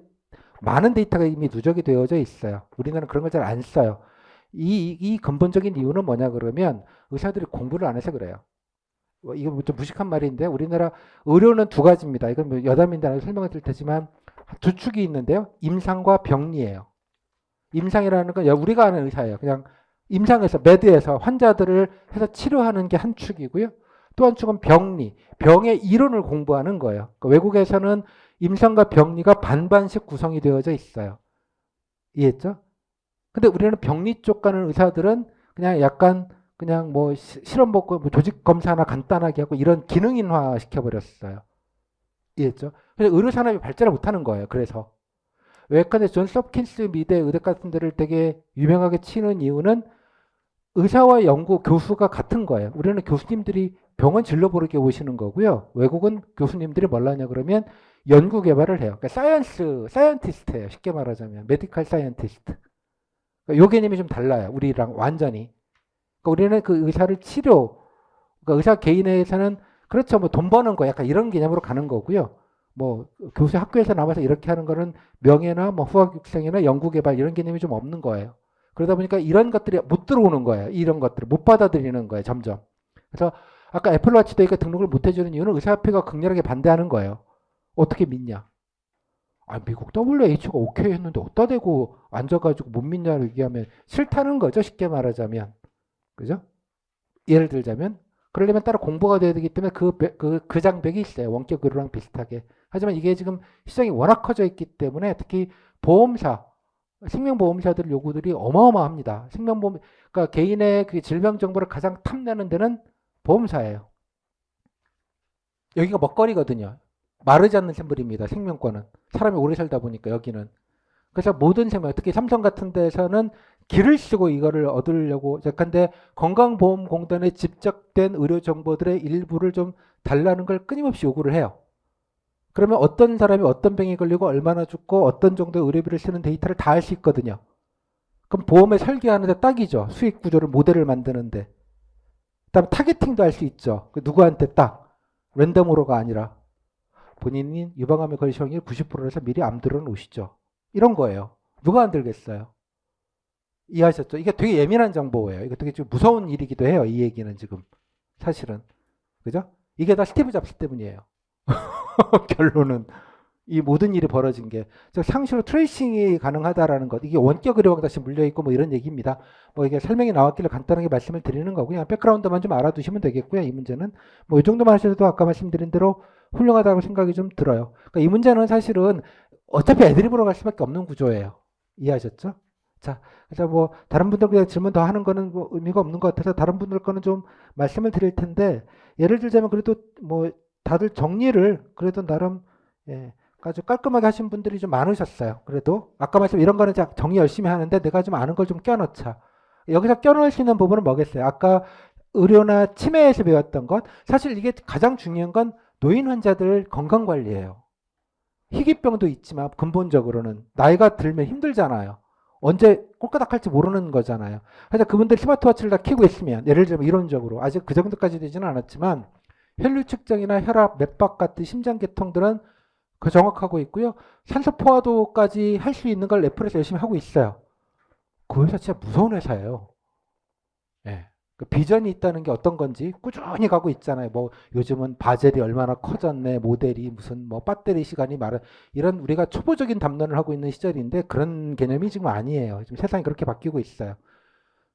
많은 데이터가 이미 누적이 되어져 있어요. 우리나라는 그런 걸 잘 안 써요. 이 근본적인 이유는 뭐냐 그러면 의사들이 공부를 안 해서 그래요. 이거 좀 무식한 말인데 우리나라 의료는 두 가지입니다. 이건 뭐 여담인데 나중에 설명을 드릴 테지만 두 축이 있는데요. 임상과 병리예요. 임상이라는 건 우리가 아는 의사예요. 그냥 임상에서 매드에서 환자들을 해서 치료하는 게 한 축이고요. 또 한 축은 병리, 병의 이론을 공부하는 거예요. 그러니까 외국에서는 임상과 병리가 반반씩 구성이 되어져 있어요. 이해했죠? 근데 우리는 병리 쪽 가는 의사들은 그냥 약간 그냥 뭐 실험 먹고 뭐 조직 검사나 간단하게 하고 이런 기능인화 시켜버렸어요. 이해했죠? 그래서 의료 산업이 발전을 못하는 거예요. 그래서 외과대 존스 홉킨스 미대 의대 같은 데를 되게 유명하게 치는 이유는 의사와 연구 교수가 같은 거예요. 우리는 교수님들이 병원 진료 보러 오시는 거고요. 외국은 교수님들이 뭘 하냐 그러면 연구 개발을 해요. 그러니까 사이언티스트예요. 쉽게 말하자면 메디컬 사이언티스트. 그러니까 요 개념이 좀 달라요. 우리랑 완전히. 그러니까 우리는 그 의사를 그러니까 의사 개인에서는 그렇죠. 뭐 돈 버는 거 약간 이런 개념으로 가는 거고요. 뭐 교수 학교에서 나와서 이렇게 하는 거는 명예나 뭐 후학 육성이나 연구 개발 이런 개념이 좀 없는 거예요. 그러다 보니까 이런 것들이 못 들어오는 거예요. 이런 것들을 못 받아들이는 거예요. 점점. 그래서 아까 애플워치도 이거 등록을 못 해주는 이유는 의사협회가 극렬하게 반대하는 거예요. 어떻게 믿냐? 미국 WHO가 오케이 했는데 어디다 대고 앉아가지고 못 믿냐고 얘기하면 싫다는 거죠. 쉽게 말하자면. 그죠? 예를 들자면 그러려면 따로 공부가 돼야 되기 때문에 그 장벽이 있어요. 원격 의료랑 비슷하게. 하지만 이게 지금 시장이 워낙 커져 있기 때문에 특히 보험사, 생명보험사들 요구들이 어마어마합니다. 그러니까 개인의 그 질병 정보를 가장 탐내는 데는 보험사예요. 여기가 먹거리거든요. 마르지 않는 샘물입니다. 생명권은. 사람이 오래 살다 보니까 여기는. 그래서 모든 생명, 특히 삼성 같은 데서는 기를 쓰고 이거를 얻으려고 근데 건강보험공단에 집적된 의료 정보들의 일부를 좀 달라는 걸 끊임없이 요구를 해요. 그러면 어떤 사람이 어떤 병에 걸리고 얼마나 죽고 어떤 정도의 의료비를 쓰는 데이터를 다 알 수 있거든요. 그럼 보험을 설계하는데 딱이죠. 수익 구조를 모델을 만드는데. 그다음에 타겟팅도 할 수 있죠. 누구한테 딱 랜덤으로가 아니라 본인이 유방암에 걸릴 확률이 90%라서 미리 암 들어놓으시죠. 이런 거예요. 누가 안 들겠어요? 이해하셨죠? 이게 되게 예민한 정보예요. 이거 되게 좀 무서운 일이기도 해요. 이 얘기는 지금 사실은 그죠? 이게 다 스티브 잡스 때문이에요. 결론은 이 모든 일이 벌어진 게 상시로 트레이싱이 가능하다라는 것 이게 원격 의료와 다시 물려 있고 뭐 이런 얘기입니다. 뭐 이게 설명이 나왔길래 간단하게 말씀을 드리는 거고요. 백그라운드만 좀 알아두시면 되겠고요. 이 문제는 뭐 이 정도만 하셔도 아까 말씀드린 대로 훌륭하다고 생각이 좀 들어요. 그러니까 이 문제는 사실은 어차피 애드립으로 갈 수밖에 없는 구조예요. 이해하셨죠? 자, 그래서 뭐 다른 분들 그냥 질문 더 하는 거는 뭐 의미가 없는 것 같아서 다른 분들 거는 좀 말씀을 드릴 텐데 예를 들자면 그래도 뭐 다들 정리를 그래도 나름 아주 깔끔하게 하신 분들이 좀 많으셨어요. 그래도 아까 말씀 이런 거는 정리 열심히 하는데 내가 좀 아는 걸 좀 껴넣자. 여기서 껴넣을 수 있는 부분은 뭐겠어요? 아까 의료나 치매에서 배웠던 것 사실 이게 가장 중요한 건 노인 환자들 건강 관리예요. 희귀병도 있지만 근본적으로는 나이가 들면 힘들잖아요. 언제 꼴까닥할지 모르는 거잖아요. 그래서 그분들 스마트워치를 다 켜고 있으면 예를 들면 이론적으로 아직 그 정도까지 되지는 않았지만 혈류 측정이나 혈압, 맥박 같은 심장 계통들은 그 정확하고 있고요. 산소 포화도까지 할 수 있는 걸 애플에서 열심히 하고 있어요. 그 회사 진짜 무서운 회사예요. 예. 그 비전이 있다는 게 어떤 건지 꾸준히 가고 있잖아요. 뭐 요즘은 바젤이 얼마나 커졌네, 모델이 무슨 뭐 배터리 시간이 말은 이런 우리가 초보적인 담론을 하고 있는 시절인데 그런 개념이 지금 아니에요. 지금 세상이 그렇게 바뀌고 있어요.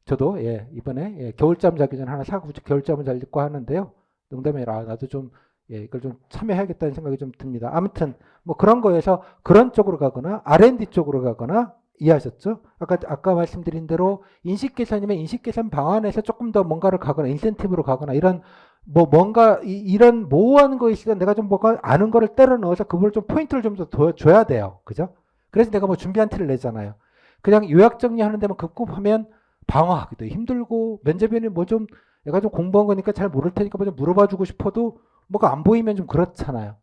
저도 예, 이번에 예, 겨울잠 자기 전에 하나 사고 겨울잠을 자려고 하는데요. 농담이라 나도 좀 예, 이걸 좀 참여해야겠다는 생각이 좀 듭니다. 아무튼 뭐 그런 거에서 그런 쪽으로 가거나 R&D 쪽으로 가거나 이해하셨죠? 아까 말씀드린 대로 인식 개선이면 인식 개선 방안에서 조금 더 뭔가를 가거나 인센티브로 가거나 이런 뭐 뭔가 이런 모호한 거 있으면 내가 좀 뭔가 아는 거를 때려 넣어서 그걸 좀 포인트를 좀 더 줘야 돼요. 그죠? 그래서 내가 뭐 준비한 티를 내잖아요. 그냥 요약 정리하는 데만 급급하면 방어하기도 힘들고 면접위원이 뭐 좀 내가 좀 공부한 거니까 잘 모를 테니까 뭐 좀 물어봐 주고 싶어도 뭐가 안 보이면 좀 그렇잖아요.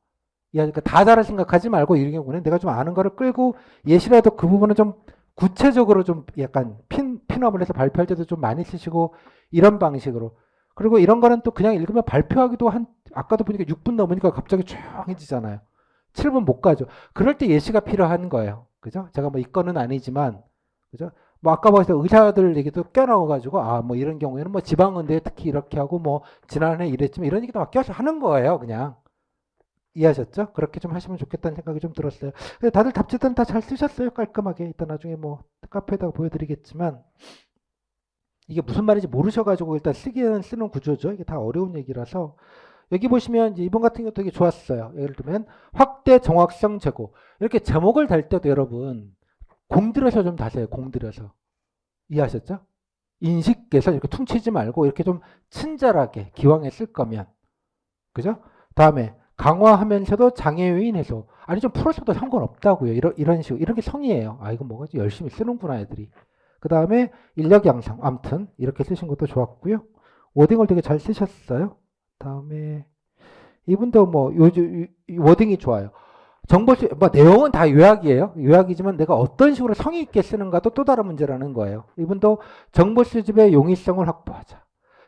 그러니까 다 다를 생각하지 말고 이런 경우는 내가 좀 아는 거를 끌고 예시라도 그 부분은 좀 구체적으로 좀 약간 핀업을 해서 발표할 때도 좀 많이 쓰시고 이런 방식으로 그리고 이런 거는 또 그냥 읽으면 발표하기도 한 아까도 보니까 6분 넘으니까 갑자기 조용해지잖아요. 7분 못 가죠. 그럴 때 예시가 필요한 거예요. 그죠? 제가 뭐 이건은 아니지만 그죠? 뭐 아까 보셔서 의사들 얘기도 껴넣어가지고 아 뭐 이런 경우에는 뭐 지방은대 특히 이렇게 하고 뭐 지난해 이랬지만 이런 얘기도 막 껴서 하는 거예요. 그냥 이해하셨죠? 그렇게 좀 하시면 좋겠다는 생각이 좀 들었어요. 근데 다들 답지들은 다 잘 쓰셨어요. 깔끔하게. 이따 나중에 뭐 카페에다가 보여드리겠지만 이게 무슨 말인지 모르셔가지고 일단 쓰기는 쓰는 구조죠. 이게 다 어려운 얘기라서 여기 보시면 이제 이번 같은 경우 되게 좋았어요. 예를 들면 확대 정확성 제고 이렇게 제목을 달 때도 여러분 공들여서 좀 다세요. 공들여서 이해하셨죠? 인식 개선 이렇게 퉁치지 말고 이렇게 좀 친절하게 기왕에 쓸 거면 그죠? 다음에 강화하면서도 장애 요인 해소. 아니 좀 풀어줘도 상관없다고요. 이런 식으로 이런 게 성의예요. 아 이거 뭐가 열심히 쓰는구나 애들이. 그 다음에 인력 양성. 아무튼 이렇게 쓰신 것도 좋았고요. 워딩을 되게 잘 쓰셨어요. 다음에 이분도 뭐 요즘 워딩이 좋아요. 정보 뭐 내용은 다 요약이에요. 요약이지만 내가 어떤 식으로 성의 있게 쓰는가도 또 다른 문제라는 거예요. 이분도 정보 수집의 용이성을 확보하자.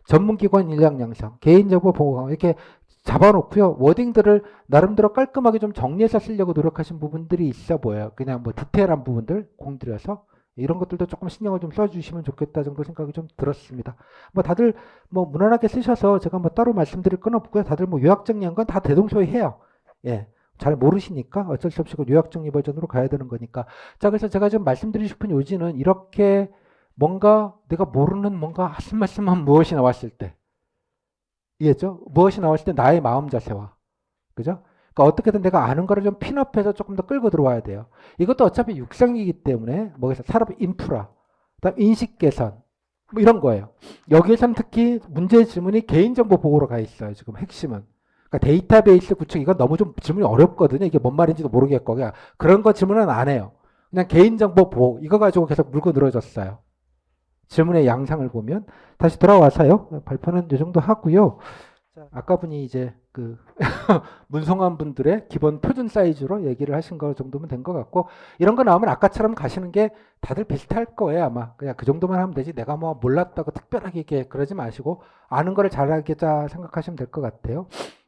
전문기관 인력 양성, 개인정보 보호 강화 이렇게 잡아놓고요. 워딩들을 나름대로 깔끔하게 좀 정리해서 쓰려고 노력하신 부분들이 있어 보여요. 그냥 뭐 디테일한 부분들 공들여서 이런 것들도 조금 신경을 좀 써주시면 좋겠다 정도 생각이 좀 들었습니다. 뭐 다들 뭐 무난하게 쓰셔서 제가 뭐 따로 말씀드릴 건 없고요. 다들 뭐 요약 정리한 건 다 대동소이해요. 예. 잘 모르시니까 어쩔 수 없이 그 요약 정리 버전으로 가야 되는 거니까. 자, 그래서 제가 좀 말씀드리고 싶은 요지는 이렇게 뭔가 내가 모르는 뭔가 한 말씀한 무엇이 나왔을 때 이해했죠? 무엇이 나왔을 때 나의 마음 자세와 그죠? 그러니까 어떻게든 내가 아는 거를 좀 핀업해서 조금 더 끌고 들어와야 돼요. 이것도 어차피 육성이기 때문에 뭐겠어 산업 인프라, 그다음 인식 개선 뭐 이런 거예요. 여기에서는 특히 문제 질문이 개인정보 보호로 가 있어요. 지금 핵심은. 그러니까 데이터베이스 구축 이건 너무 좀 질문이 어렵거든요. 이게 뭔 말인지도 모르겠고 그냥 그런 거 질문은 안 해요. 그냥 개인정보 보호 이거 가지고 계속 물고 늘어졌어요. 질문의 양상을 보면 다시 돌아와서요. 발표는 이 정도 하고요. 아까 분이 이제 그 문송한 분들의 기본 표준 사이즈로 얘기를 하신 거 정도면 된 것 같고 이런 거 나오면 아까처럼 가시는 게 다들 비슷할 거예요 아마 그냥 그 정도만 하면 되지 내가 뭐 몰랐다고 특별하게 이렇게 그러지 마시고 아는 거를 잘하겠다 생각하시면 될 것 같아요.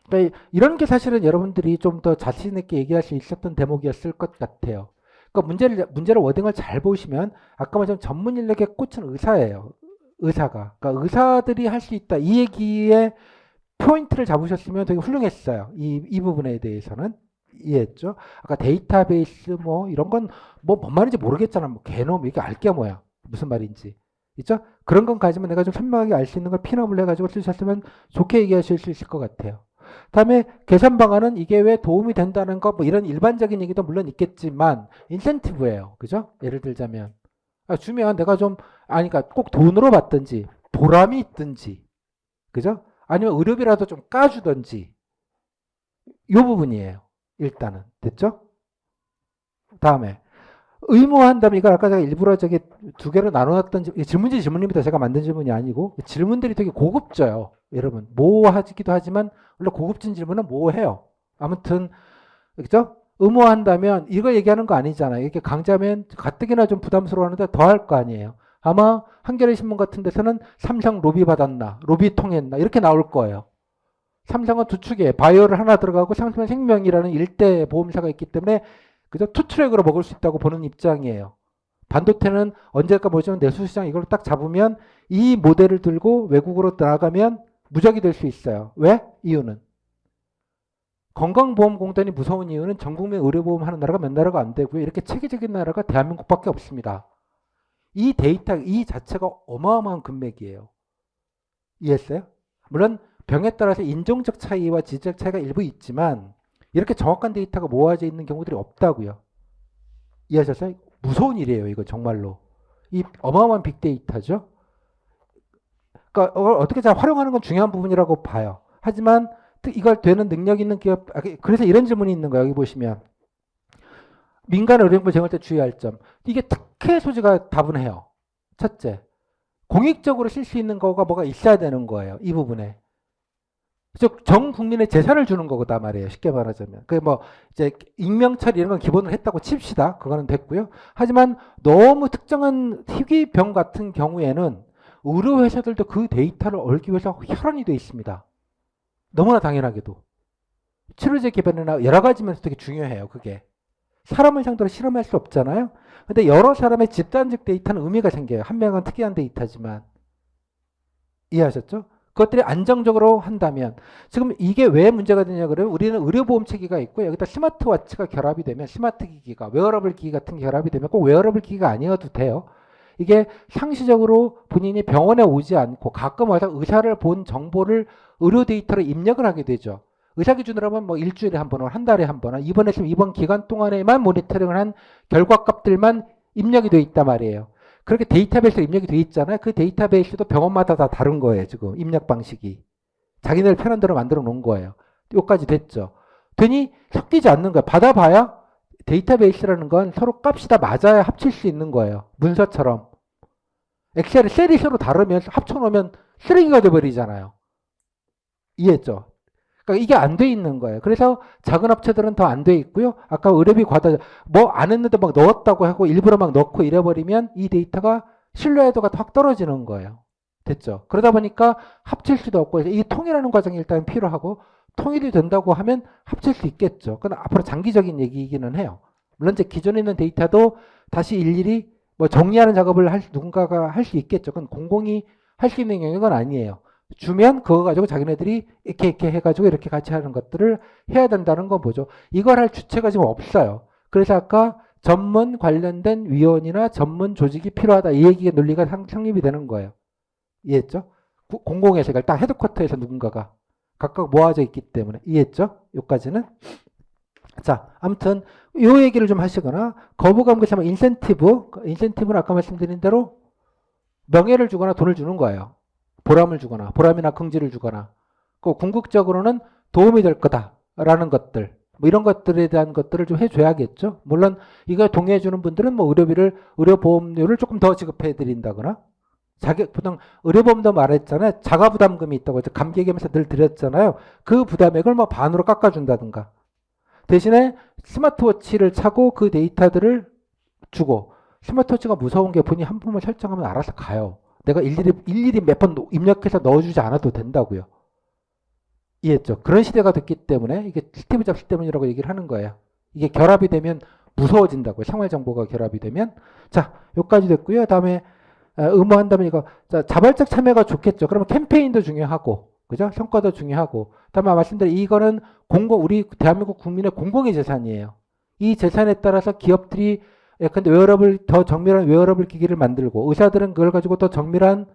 그러니까 이런 게 사실은 여러분들이 좀 더 자신 있게 얘기할 수 있었던 대목이었을 것 같아요. 그러니까 문제를 워딩을 잘 보시면 아까 말씀 전문 인력의 꽃은 의사예요. 의사가. 그러니까 의사들이 할 수 있다. 이 얘기에 포인트를 잡으셨으면 되게 훌륭했어요. 이 부분에 대해서는. 이해했죠? 아까 데이터베이스 뭐 이런 건 뭐 뭔 말인지 모르겠잖아. 뭐 개놈 이게 알게 뭐야. 무슨 말인지. 있죠? 그런 건 가지면 내가 좀 선명하게 알 수 있는 걸 핀업을 해가지고 쓰셨으면 좋게 얘기하실 수 있을 것 같아요. 다음에 개선 방안은 이게 왜 도움이 된다는 거 뭐 이런 일반적인 얘기도 물론 있겠지만 인센티브예요. 그죠? 예를 들자면 주면 내가 좀 아니 그러니까 꼭 돈으로 받든지 보람이 있든지 그죠? 아니면 의료비라도 좀 까주든지 이 부분이에요. 일단은 됐죠? 다음에 의무화한다면 이걸 아까 제가 일부러 저기 두 개로 나눠놨던 질문입니다. 제가 만든 질문이 아니고 질문들이 되게 고급져요. 여러분 모호하기도 하지만 원래 고급진 질문은 모호해요. 아무튼 그죠? 의무화한다면 이거 얘기하는 거 아니잖아요. 이렇게 강자면 가뜩이나 좀 부담스러워하는데 더 할 거 아니에요. 아마 한겨레 신문 같은 데서는 삼성 로비 받았나, 로비 통했나 이렇게 나올 거예요. 삼성은 두 축에 바이오를 하나 들어가고 삼성 생명이라는 일대 보험사가 있기 때문에 그저 투트랙으로 먹을 수 있다고 보는 입장이에요. 반도체는 언제까 뭐지만 내수시장 이걸 딱 잡으면 이 모델을 들고 외국으로 나가면 무적이 될 수 있어요. 왜? 이유는 건강보험공단이 무서운 이유는 전국민 의료보험 하는 나라가 몇 나라가 안 되고요. 이렇게 체계적인 나라가 대한민국밖에 없습니다. 이 데이터 이 자체가 어마어마한 금맥이에요. 이해했어요? 물론 병에 따라서 인종적 차이와 지적 차이가 일부 있지만 이렇게 정확한 데이터가 모아져 있는 경우들이 없다고요. 이해하셨어요? 무서운 일이에요. 이거 정말로. 이 어마어마한 빅데이터죠. 그러니까 어떻게 잘 활용하는 건 중요한 부분이라고 봐요. 하지만 이걸 되는 능력 있는 기업, 그래서 이런 질문이 있는 거예요. 여기 보시면 민간 의료정보 제공할 때 주의할 점. 이게 특혜 소지가 다분해요. 첫째, 공익적으로 쓸 수 있는 거가 뭐가 있어야 되는 거예요. 이 부분에. 즉, 전 국민의 재산을 주는 거다 말이에요. 쉽게 말하자면. 그 뭐, 이제, 익명 처리 이런 건 기본으로 했다고 칩시다. 그거는 됐고요. 하지만 너무 특정한 희귀병 같은 경우에는 의료회사들도 그 데이터를 얻기 위해서 혈안이 되어 있습니다. 너무나 당연하게도. 치료제 개발이나 여러 가지 면에서 되게 중요해요. 그게. 사람을 상대로 실험할 수 없잖아요. 근데 여러 사람의 집단적 데이터는 의미가 생겨요. 한 명은 특이한 데이터지만. 이해하셨죠? 그것들이 안정적으로 한다면 지금 이게 왜 문제가 되냐 그러면 우리는 의료보험 체계가 있고 여기다 스마트워치가 결합이 되면 스마트 기기가 웨어러블 기기 같은 게 결합이 되면 꼭 웨어러블 기기가 아니어도 돼요. 이게 상시적으로 본인이 병원에 오지 않고 가끔 와서 의사를 본 정보를 의료 데이터로 입력을 하게 되죠. 의사 기준으로 하면 뭐 일주일에 한 번, 한 달에 한 번, 입원했으면 입원 기간 동안에만 모니터링을 한 결과값들만 입력이 되어 있단 말이에요. 그렇게 데이터베이스로 입력이 되어 있잖아요. 그 데이터베이스도 병원마다 다 다른 거예요. 지금 입력 방식이. 자기네들 편한 대로 만들어 놓은 거예요. 여기까지 됐죠. 되니 섞이지 않는 거예요. 받아봐야 데이터베이스라는 건 서로 값이 다 맞아야 합칠 수 있는 거예요. 문서처럼. 엑셀에 셀이 서로 다르면 합쳐놓으면 쓰레기가 돼버리잖아요. 이해했죠? 그러니까 이게 안 돼 있는 거예요. 그래서 작은 업체들은 더 안 돼 있고요. 아까 의료비 과다 뭐 안 했는데 막 넣었다고 하고 일부러 막 넣고 이래버리면 이 데이터가 신뢰도가 확 떨어지는 거예요. 됐죠? 그러다 보니까 합칠 수도 없고 이 통일하는 과정이 일단 필요하고 통일이 된다고 하면 합칠 수 있겠죠. 그건 앞으로 장기적인 얘기이기는 해요. 물론 이제 기존에 있는 데이터도 다시 일일이 뭐 정리하는 작업을 누군가가 할 수 있겠죠. 그건 공공이 할 수 있는 영역은 아니에요. 주면 그거 가지고 자기네들이 이렇게 해가지고 이렇게 같이 하는 것들을 해야 된다는 건 뭐죠? 이걸 할 주체가 지금 없어요. 그래서 아까 전문 관련된 위원이나 전문 조직이 필요하다. 이 얘기의 논리가 성립이 되는 거예요. 이해했죠? 공공에서 일단 헤드쿼터에서 누군가가 각각 모아져 있기 때문에 이해했죠? 여기까지는. 자, 아무튼 요 얘기를 좀 하시거나 거부감 그렇지만 인센티브는 아까 말씀드린 대로 명예를 주거나 돈을 주는 거예요. 보람을 주거나 보람이나 긍지를 주거나 그 궁극적으로는 도움이 될 거다라는 것들 뭐 이런 것들에 대한 것들을 좀 해줘야겠죠. 물론 이거 동의해 주는 분들은 뭐 의료보험료를 조금 더 지급해 드린다거나 보통 의료보험도 말했잖아요. 자가부담금이 있다고 해서 감기 얘기하면서 늘 드렸잖아요. 그 부담액을 뭐 반으로 깎아준다든가 대신에 스마트워치를 차고 그 데이터들을 주고 스마트워치가 무서운 게 본인이 한 번만 설정하면 알아서 가요. 내가 일일이 몇 번 입력해서 넣어주지 않아도 된다고요. 이해했죠? 그런 시대가 됐기 때문에 이게 스티브 잡스 때문이라고 얘기를 하는 거예요. 이게 결합이 되면 무서워진다고요. 생활정보가 결합이 되면. 자, 여기까지 됐고요. 다음에 의무한다면 이거 자발적 참여가 좋겠죠. 그러면 캠페인도 중요하고 그죠? 성과도 중요하고 다음에 말씀드린 이거는 우리 대한민국 국민의 공공의 재산이에요. 이 재산에 따라서 기업들이 근데 더 정밀한 웨어러블 기기를 만들고 의사들은 그걸 가지고 더 정밀한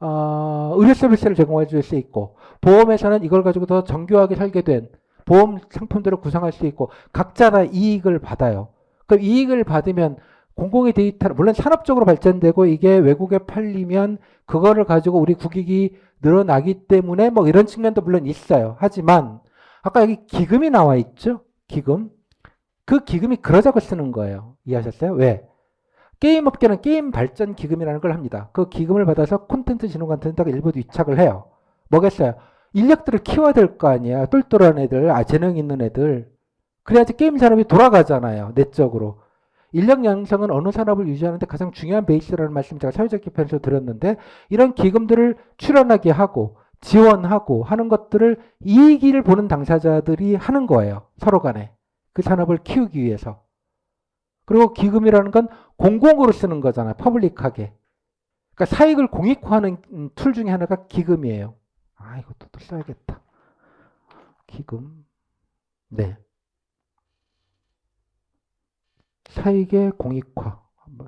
의료 서비스를 제공해 줄 수 있고 보험회사는 이걸 가지고 더 정교하게 설계된 보험 상품들을 구성할 수 있고 각자 다 이익을 받아요. 그럼 이익을 받으면 공공의 데이터를 물론 산업적으로 발전되고 이게 외국에 팔리면 그거를 가지고 우리 국익이 늘어나기 때문에 뭐 이런 측면도 물론 있어요. 하지만 아까 여기 기금이 나와 있죠. 기금. 그 기금이 그러자고 쓰는 거예요. 이해하셨어요? 왜? 게임 업계는 게임 발전 기금이라는 걸 합니다. 그 기금을 받아서 콘텐츠 진흥 같은 데다가 일부 위착을 해요. 뭐겠어요? 인력들을 키워야 될 거 아니야. 똘똘한 애들, 재능 있는 애들. 그래야지 게임 산업이 돌아가잖아요. 내적으로. 인력 양성은 어느 산업을 유지하는데 가장 중요한 베이스라는 말씀 제가 사회적 개편에서 드렸는데 이런 기금들을 출연하게 하고 지원하고 하는 것들을 이익을 보는 당사자들이 하는 거예요. 서로 간에. 그 산업을 키우기 위해서. 그리고 기금이라는 건 공공으로 쓰는 거잖아요. 퍼블릭하게. 그러니까 사익을 공익화하는 툴 중에 하나가 기금이에요. 아, 이것도 또 써야겠다. 기금. 네. 사익의 공익화.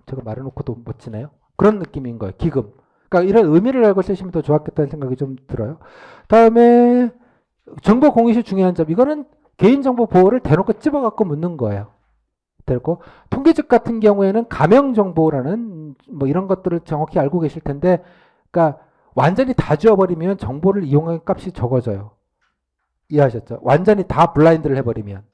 제가 말해놓고도 멋지네요. 그런 느낌인 거예요. 기금. 그러니까 이런 의미를 알고 쓰시면 더 좋았겠다는 생각이 좀 들어요. 다음에 정보 공유시 중요한 점. 이거는 개인정보 보호를 대놓고 찝어갖고 묻는 거예요. 되고 통계직 같은 경우에는 가명정보라는 뭐 이런 것들을 정확히 알고 계실 텐데, 그러니까 완전히 다 지워버리면 정보를 이용하는 값이 적어져요. 이해하셨죠? 완전히 다 블라인드를 해버리면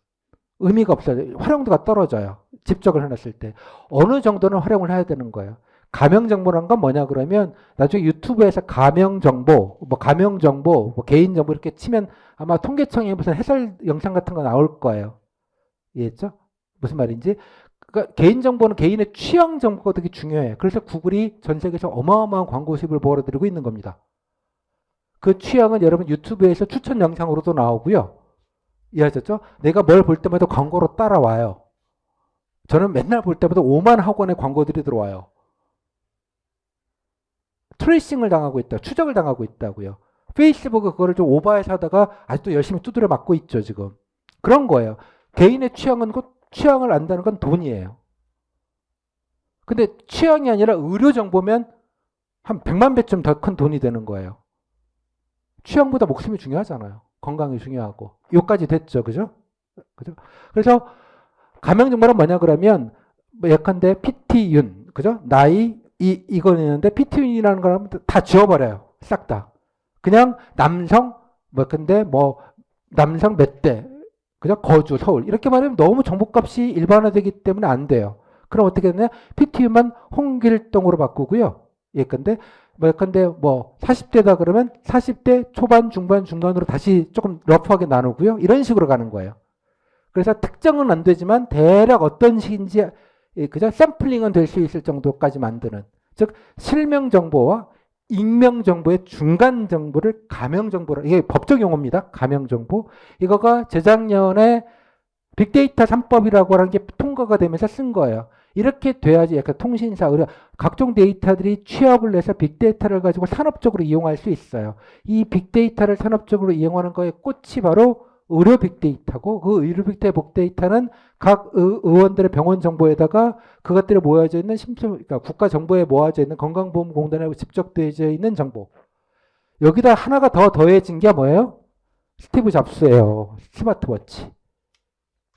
의미가 없어요. 활용도가 떨어져요. 집적을 해놨을 때. 어느 정도는 활용을 해야 되는 거예요. 가명정보란 건 뭐냐 그러면 나중에 유튜브에서 가명정보, 뭐 가명정보, 뭐 개인정보 이렇게 치면 아마 통계청에 무슨 해설 영상 같은 거 나올 거예요. 이해했죠? 무슨 말인지? 그러니까 개인정보는 개인의 취향 정보가 되게 중요해요. 그래서 구글이 전 세계에서 어마어마한 광고 수입을 벌어들이고 있는 겁니다. 그 취향은 여러분 유튜브에서 추천 영상으로도 나오고요. 이해하셨죠? 내가 뭘 볼 때마다 광고로 따라와요. 저는 맨날 볼 때마다 5만 학원의 광고들이 들어와요. 트레이싱을 당하고 있다. 추적을 당하고 있다고요. 페이스북은 그거를 좀 오버해서 하다가 아직도 열심히 두드려 맞고 있죠, 지금. 그런 거예요. 개인의 취향은 취향을 안다는 건 돈이에요. 근데 취향이 아니라 의료 정보면 한 100만 배쯤 더 큰 돈이 되는 거예요. 취향보다 목숨이 중요하잖아요. 건강이 중요하고. 요까지 됐죠. 그죠? 그죠? 그래서 가명 정보는 뭐냐 그러면 뭐 예컨대 PT윤, 그죠? 나이 이거는 있는데 PT윤이라는 거는 다 지워버려요. 싹 다. 그냥 남성 근데 뭐 남성 몇 대, 그죠? 거주 서울 이렇게 말하면 너무 정보값이 일반화되기 때문에 안 돼요. 그럼 어떻게 되냐? PT윤만 홍길동으로 바꾸고요. 예컨대 뭐 40대다 그러면 40대 초반, 중반, 중간으로 다시 조금 러프하게 나누고요. 이런 식으로 가는 거예요. 그래서 특정은 안 되지만 대략 어떤 식인지 그죠? 샘플링은 될 수 있을 정도까지 만드는, 즉 실명 정보와 익명 정보의 중간 정보를 가명 정보라, 이게 법적 용어입니다. 가명 정보. 이거가 재작년에 빅데이터 3법이라고 하는 게 통과가 되면서 쓴 거예요. 이렇게 돼야지 약간 통신사, 각종 데이터들이 취합을 해서 빅데이터를 가지고 산업적으로 이용할 수 있어요. 이 빅데이터를 산업적으로 이용하는 거의 꽃이 바로 의료 빅데이터고, 그 의료 빅데이터는 각 의원들의 병원 정보에다가 그것들이 모여져 있는 그러니까 국가 정보에 모아져 있는 건강보험공단에 집적되어 있는 정보. 여기다 하나가 더 더해진 게 뭐예요? 스티브 잡스예요. 스마트워치.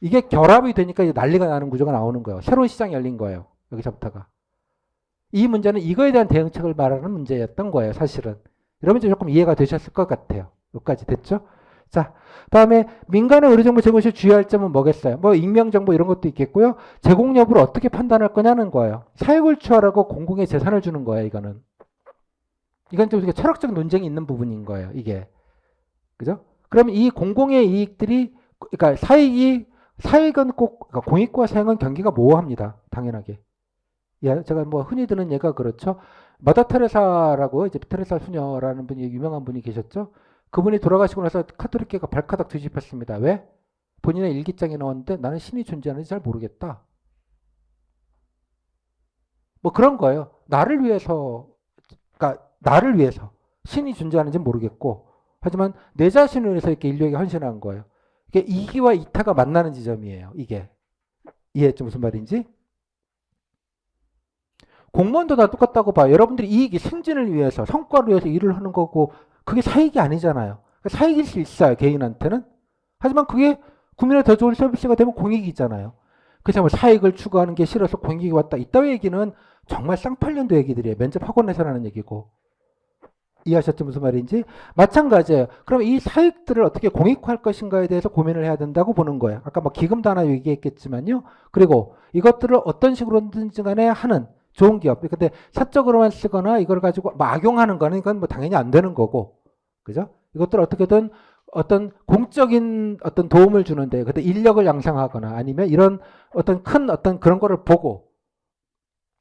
이게 결합이 되니까 이제 난리가 나는 구조가 나오는 거예요. 새로운 시장이 열린 거예요. 여기서부터가. 이 문제는 이거에 대한 대응책을 말하는 문제였던 거예요. 사실은. 여러분 이제 조금 이해가 되셨을 것 같아요. 여기까지 됐죠? 자, 다음에 민간의 의료정보 제공 시 주의할 점은 뭐겠어요? 뭐 익명정보 이런 것도 있겠고요. 제공 여부를 어떻게 판단할 거냐는 거예요. 사익을 취하라고 공공의 재산을 주는 거예요. 이거는. 이건 좀 철학적 논쟁이 있는 부분인 거예요. 이게. 그죠? 그럼 이 공공의 이익들이, 그러니까 사익은 꼭, 그러니까 공익과 사익은 경계가 모호합니다. 당연하게. 예, 제가 뭐 흔히 드는 예가 그렇죠. 마더 테레사라고, 이제 테레사 수녀라는 분이, 유명한 분이 계셨죠. 그분이 돌아가시고 나서 카톨릭계가 발가닥 뒤집혔습니다. 왜? 본인의 일기장에 나왔는데 나는 신이 존재하는지 잘 모르겠다. 뭐 그런 거예요. 나를 위해서, 그러니까 나를 위해서 신이 존재하는지 모르겠고, 하지만 내 자신을 위해서 이렇게 인류에게 헌신한 거예요. 이게 이기와 이타가 만나는 지점이에요. 이게. 이해했죠? 무슨 말인지? 공무원도 다 똑같다고 봐요. 여러분들이 이익이 승진을 위해서, 성과를 위해서 일을 하는 거고, 그게 사익이 아니잖아요. 사익일 수 있어요. 개인한테는. 하지만 그게 국민에 더 좋은 서비스가 되면 공익이잖아요. 그래서 뭐 사익을 추구하는 게 싫어서 공익이 왔다. 이따위 얘기는 정말 쌍팔년도 얘기들이에요. 면접 학원에서 하는 얘기고. 이해하셨죠? 무슨 말인지? 마찬가지예요. 그럼 이 사익들을 어떻게 공익화할 것인가에 대해서 고민을 해야 된다고 보는 거예요. 아까 뭐 기금도 하나 얘기했겠지만요. 그리고 이것들을 어떤 식으로든지 간에 하는 좋은 기업. 근데 사적으로만 쓰거나 이걸 가지고 뭐 악용하는 거는 이건 뭐 당연히 안 되는 거고. 그죠? 이것들을 어떻게든 어떤 공적인 어떤 도움을 주는데 그때 인력을 양성하거나 아니면 이런 어떤 큰 어떤 그런 거를 보고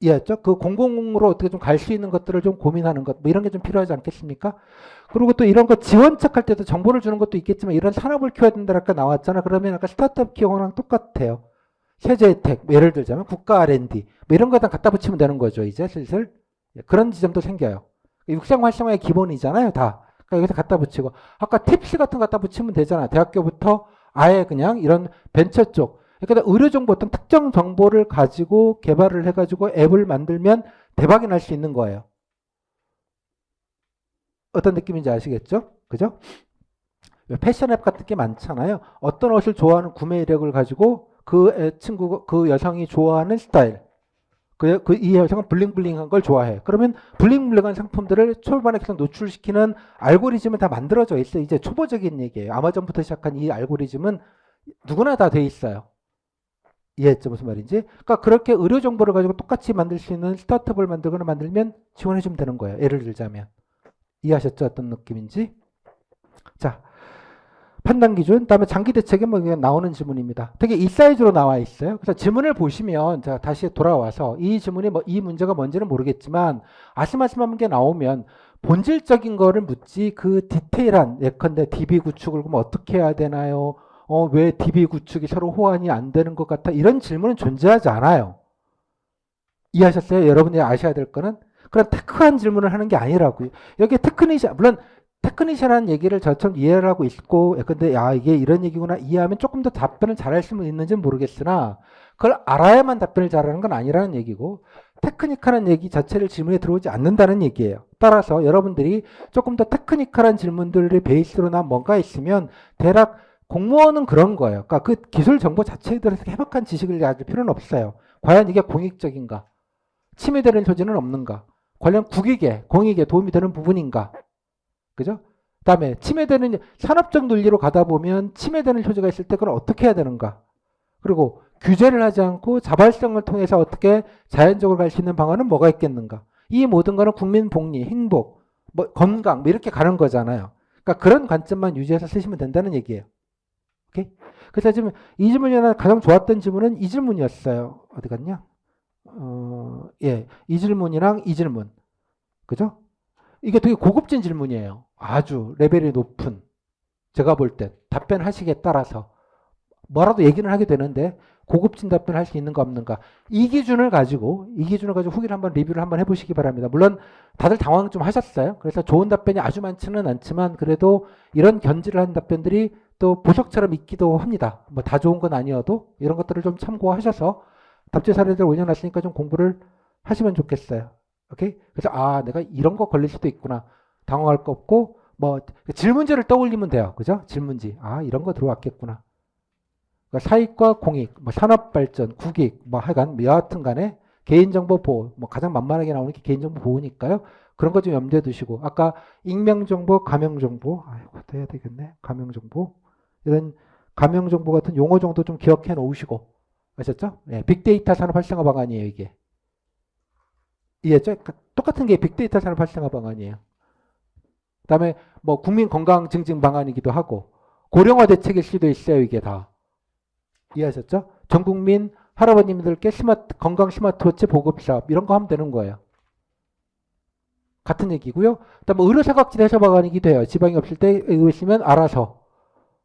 이해했죠? 그 공공으로 어떻게 좀 갈 수 있는 것들을 좀 고민하는 것, 뭐 이런 게 좀 필요하지 않겠습니까? 그리고 또 이런 거 지원책 할 때도 정보를 주는 것도 있겠지만 이런 산업을 키워야 된다 아까 나왔잖아. 그러면 아까 스타트업 키워랑 똑같아요. 세제 혜택, 뭐 예를 들자면 국가 R&D, 뭐 이런 거다 갖다 붙이면 되는 거죠. 이제 슬슬 그런 지점도 생겨요. 육상 활성화의 기본이잖아요, 다. 그러니까 여기서 갖다 붙이고 아까 팁스 같은 거 갖다 붙이면 되잖아. 대학교부터 아예 그냥 이런 벤처 쪽. 그러니까 의료 정보 어떤 특정 정보를 가지고 개발을 해가지고 앱을 만들면 대박이 날 수 있는 거예요. 어떤 느낌인지 아시겠죠? 그죠? 패션 앱 같은 게 많잖아요. 어떤 옷을 좋아하는 구매 이력을 가지고 그 여성이 좋아하는 스타일. 이 여성은 블링블링한 걸 좋아해. 그러면 블링블링한 상품들을 초반에 계속 노출시키는 알고리즘은 다 만들어져 있어요. 이제 초보적인 얘기예요. 아마존부터 시작한 이 알고리즘은 누구나 다 돼 있어요. 이해했죠? 무슨 말인지? 그러니까 그렇게 의료 정보를 가지고 똑같이 만들 수 있는 스타트업을 만들거나 만들면 지원해주면 되는 거예요. 예를 들자면. 이해하셨죠? 어떤 느낌인지? 자, 판단 기준, 그다음에 장기 대책에 뭐 그냥 나오는 지문입니다. 되게 이 사이즈로 나와 있어요. 그래서 지문을 보시면 자 다시 돌아와서 이 지문이 뭐 이 문제가 뭔지는 모르겠지만 아슴아슴한 게 나오면 본질적인 거를 묻지 그 디테일한 예컨대 DB 구축을 그럼 어떻게 해야 되나요? 왜 DB 구축이 서로 호환이 안 되는 것 같아? 이런 질문은 존재하지 않아요. 이해하셨어요? 여러분이 아셔야 될 거는 그런 테크한 질문을 하는 게 아니라고요. 여기 테크니션 물론 테크니션이라는 얘기를 저처럼 이해를 하고 있고 근데 야 이게 이런 얘기구나 이해하면 조금 더 답변을 잘할 수 있는지는 모르겠으나 그걸 알아야만 답변을 잘하는 건 아니라는 얘기고 테크니컬한 얘기 자체를 질문에 들어오지 않는다는 얘기예요. 따라서 여러분들이 조금 더 테크니컬한 질문들의 베이스로 난 뭔가 있으면 대략 공무원은 그런 거예요. 그러니까 그 기술 정보 자체에 대해서 해박한 지식을 가질 필요는 없어요. 과연 이게 공익적인가? 침해되는 소지는 없는가? 관련 국익에, 공익에 도움이 되는 부분인가? 그죠? 그다음에 침해되는 산업적 논리로 가다 보면 침해되는 소지가 있을 때 그걸 어떻게 해야 되는가? 그리고 규제를 하지 않고 자발성을 통해서 어떻게 자연적으로 갈 수 있는 방안은 뭐가 있겠는가? 이 모든 거는 국민 복리, 행복, 뭐 건강 뭐 이렇게 가는 거잖아요. 그러니까 그런 관점만 유지해서 쓰시면 된다는 얘기예요. 오케이? 그래서 지금 이 질문이 가장 좋았던 질문은 이 질문이었어요. 어디 갔냐? 이 질문이랑 이 질문. 그죠? 이게 되게 고급진 질문이에요. 아주 레벨이 높은. 제가 볼 때 답변하시기에 따라서 뭐라도 얘기는 하게 되는데 고급진 답변할 수 있는가 없는가 이 기준을 가지고 후기를 한번 리뷰를 한번 해보시기 바랍니다. 물론 다들 당황 좀 하셨어요. 그래서 좋은 답변이 아주 많지는 않지만 그래도 이런 견지를 한 답변들이 또 보석처럼 있기도 합니다. 뭐 다 좋은 건 아니어도 이런 것들을 좀 참고하셔서 답지 사례들 올려놨으니까 좀 공부를 하시면 좋겠어요. 오케이? 그래서 내가 이런 거 걸릴 수도 있구나. 당황할 거 없고 뭐 질문지를 떠올리면 돼요. 그죠? 질문지. 이런 거 들어왔겠구나. 그러니까 사익과 공익, 뭐 산업발전, 국익, 뭐 하여간 여하튼 간에 개인정보 보호, 뭐 가장 만만하게 나오는 게 개인정보 보호니까요. 그런 거 좀 염두에 두시고 아까 익명정보, 가명정보 또 해야 되겠네. 가명정보 이런 가명정보 같은 용어 정도 좀 기억해 놓으시고 아셨죠? 빅데이터 산업 활성화 방안이에요 이게. 이해했죠? 똑같은 게 빅데이터 산업 활성화 방안이에요. 그다음에 뭐 국민 건강 증진 방안이기도 하고 고령화 대책일 수도 있어요 이게 다. 이해하셨죠? 전 국민 할아버님들께 건강 스마트워치 보급 사업 이런 거 하면 되는 거예요. 같은 얘기고요. 그다음에 의료사각지대 해소 방안이기도 해요. 지방이 없을 때 있으면 알아서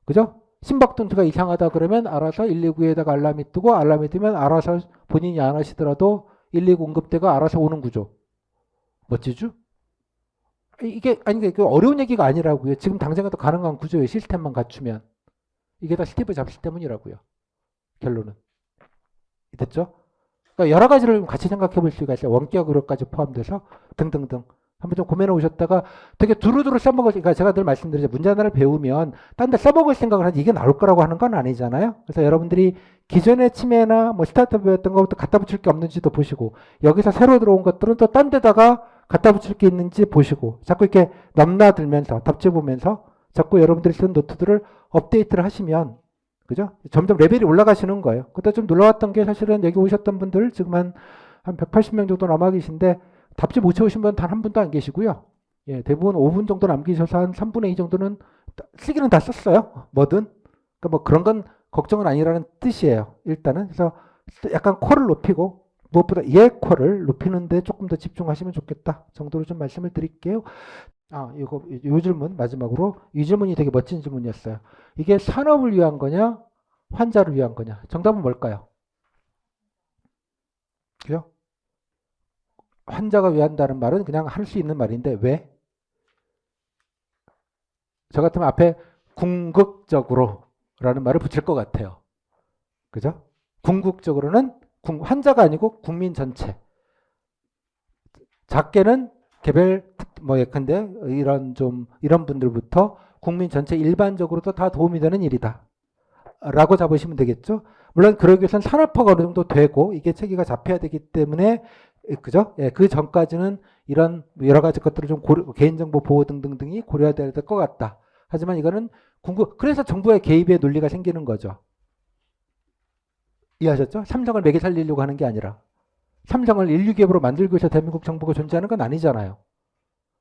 그죠? 심박동투가 이상하다 그러면 알아서 119에다가 알람이 뜨고 알람이 뜨면 알아서 본인이 안 하시더라도 119 응급대가 알아서 오는 구조. 멋지죠? 이게 어려운 얘기가 아니라고요. 지금 당장에도 가능한 구조의 시스템만 갖추면 이게 다 스티브 잡스 때문이라고요. 결론은 됐죠? 그러니까 여러 가지를 같이 생각해 볼 수가 있어요. 원격으로까지 포함돼서 등등등 한번 좀 고민해 오셨다가 되게 두루두루 써먹을 그러니까 제가 늘 말씀드리죠. 문제 하나를 배우면 딴 데 써먹을 생각을 하지 이게 나올 거라고 하는 건 아니잖아요. 그래서 여러분들이 기존의 침해나 뭐 스타트업 배웠던 것부터 갖다 붙일 게 없는지도 보시고 여기서 새로 들어온 것들은 또 딴 데다가 갖다 붙일 게 있는지 보시고 자꾸 이렇게 넘나들면서 답지 보면서 자꾸 여러분들이 쓰는 노트들을 업데이트를 하시면 그죠? 점점 레벨이 올라가시는 거예요. 그때 좀 놀라웠던 게 사실은 여기 오셨던 분들 지금 한 180명 정도 남아 계신데 답지 못 채우신 분 단 한 분도 안 계시고요. 예, 대부분 5분 정도 남기셔서 한 3분의 2 정도는 쓰기는 다 썼어요. 뭐든. 그러니까 뭐 그런 건 걱정은 아니라는 뜻이에요. 일단은. 그래서 약간 코를 높이고 무엇보다 얘 코를 높이는데 조금 더 집중하시면 좋겠다 정도로 좀 말씀을 드릴게요. 요 질문 마지막으로. 이 질문이 되게 멋진 질문이었어요. 이게 산업을 위한 거냐, 환자를 위한 거냐? 정답은 뭘까요? 그죠? 환자가 위한다는 말은 그냥 할 수 있는 말인데 왜? 저 같으면 앞에 궁극적으로 라는 말을 붙일 것 같아요. 그죠? 궁극적으로는 환자가 아니고 국민 전체. 작게는 개별 뭐 예컨대 이런 분들부터 국민 전체 일반적으로도 다 도움이 되는 일이다. 라고 잡으시면 되겠죠. 물론 그러기 위해서는 산업화가 어느 정도 되고 이게 체계가 잡혀야 되기 때문에 그죠? 예, 그 전까지는 이런 여러 가지 것들을 좀 개인정보 보호 등등등이 고려해야 될 것 같다. 하지만 이거는 그래서 정부의 개입의 논리가 생기는 거죠. 이해하셨죠? 삼성을 매개 살리려고 하는 게 아니라 삼성을 인류기업으로 만들기 위해서 대한민국 정부가 존재하는 건 아니잖아요.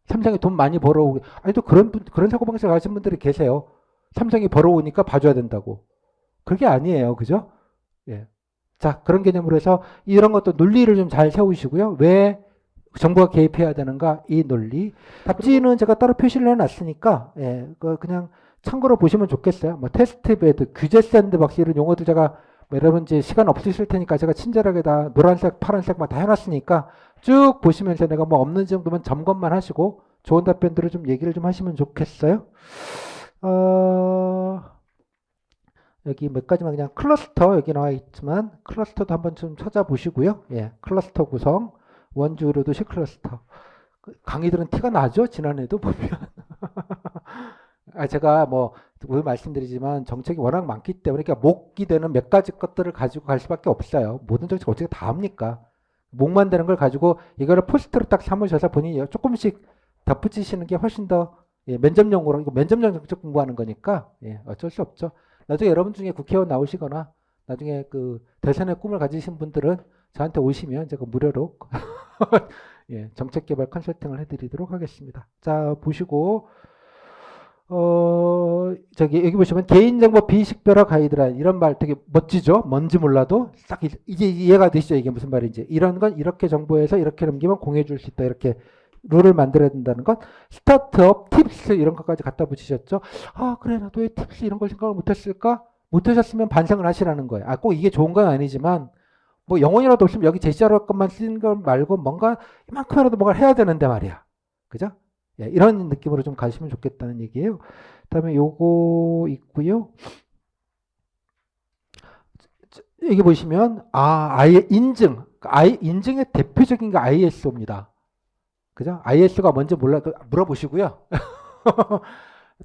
삼성이 돈 많이 벌어오고 아니 또 그런 사고방식 가진 분들이 계세요. 삼성이 벌어오니까 봐줘야 된다고. 그게 아니에요. 그죠? 예. 자, 그런 개념으로 해서 이런 것도 논리를 좀 잘 세우시고요. 왜 정부가 개입해야 되는가? 이 논리. 답지는 제가 따로 표시를 해놨으니까, 예, 그냥 참고로 보시면 좋겠어요. 뭐 테스트 베드, 규제 샌드박스 이런 용어들 제가 뭐 여러분 이제 시간 없으실 테니까 제가 친절하게 다 노란색, 파란색 막 다 해놨으니까 쭉 보시면서 내가 뭐 없는 정도면 점검만 하시고 좋은 답변들을 좀 얘기를 좀 하시면 좋겠어요. 여기 몇 가지만 그냥 클러스터 여기 나와 있지만 클러스터도 한번 좀 찾아보시고요. 예, 클러스터 구성, 원주 의료도시 클러스터. 강의들은 티가 나죠? 지난해도 보면. 제가 뭐 늘 말씀드리지만 정책이 워낙 많기 때문에 그러니까 목이 되는 몇 가지 것들을 가지고 갈 수밖에 없어요. 모든 정책 어떻게 다 합니까? 목만 되는 걸 가지고 이거를 포스트로 딱 삼으셔서 본인이 조금씩 덧붙이시는 게 훨씬 더 면접용으로 이거 면접용 정책 공부하는 거니까 어쩔 수 없죠. 나중에 여러분 중에 국회의원 나오시거나 나중에 그 대선의 꿈을 가지신 분들은 저한테 오시면 제가 무료로 정책 개발 컨설팅을 해드리도록 하겠습니다. 자, 보시고 여기 보시면 개인정보 비식별화 가이드라인 이런 말 되게 멋지죠? 뭔지 몰라도 딱 이제 이해가 되시죠? 이게 무슨 말인지. 이런 건 이렇게 정보에서 이렇게 넘기면 공유해 줄 수 있다. 이렇게 룰을 만들어야 된다는 것. 스타트업 팁스 이런 것까지 갖다 붙이셨죠? 그래 나도 왜 팁스 이런 걸 생각을 못했을까? 못하셨으면 반성을 하시라는 거예요. 꼭 이게 좋은 건 아니지만 뭐 영혼이라도 없으면 여기 제시할 것만 쓰는 걸 말고 뭔가 이만큼이라도 뭔가 해야 되는데 말이야. 그죠? 이런 느낌으로 좀 가시면 좋겠다는 얘기예요. 그다음에 요거 있고요. 여기 보시면 아예 인증의 대표적인 게 ISO입니다. 그죠? ISO가 뭔지 물어보시고요.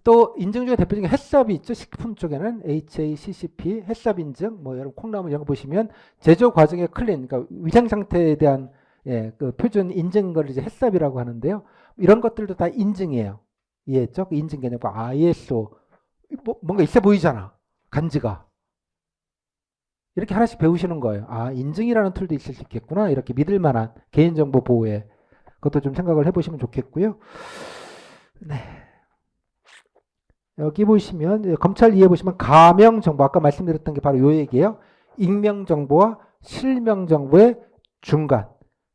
또 인증 중에 대표적인 햇삽이 있죠. 식품 쪽에는 HACCP 햇삽 인증, 뭐 여러분 콩나물 이런 거 보시면 제조 과정의 클린, 그러니까 위생 상태에 대한 그 표준 인증 걸 이제 햇삽이라고 하는데요. 이런 것들도 다 인증이에요. 이해했죠? 그 인증 개념, ISO 뭔가 있어 보이잖아. 간지가. 이렇게 하나씩 배우시는 거예요. 인증이라는 툴도 있을 수 있겠구나. 이렇게 믿을 만한 개인정보 보호에 그것도 좀 생각을 해보시면 좋겠고요. 네. 여기 보시면 검찰 이해 보시면 가명정보 아까 말씀드렸던 게 바로 요 얘기예요. 익명정보와 실명정보의 중간.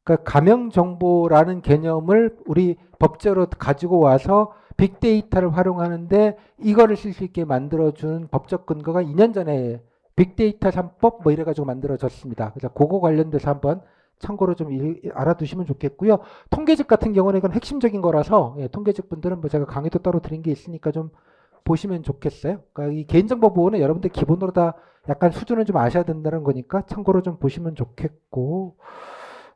그러니까 가명정보라는 개념을 우리 법제로 가지고 와서 빅데이터를 활용하는데 이거를 쓸 수 있게 만들어준 법적 근거가 2년 전에 빅데이터 3법 뭐 이래가지고 만들어졌습니다. 그래서 그거 관련돼서 한번 참고로 좀 알아두시면 좋겠고요. 통계직 같은 경우는 이건 핵심적인 거라서 통계직 분들은 뭐 제가 강의도 따로 드린 게 있으니까 좀 보시면 좋겠어요. 그러니까 이 개인정보 보호는 여러분들 기본으로 다 약간 수준을 좀 아셔야 된다는 거니까 참고로 좀 보시면 좋겠고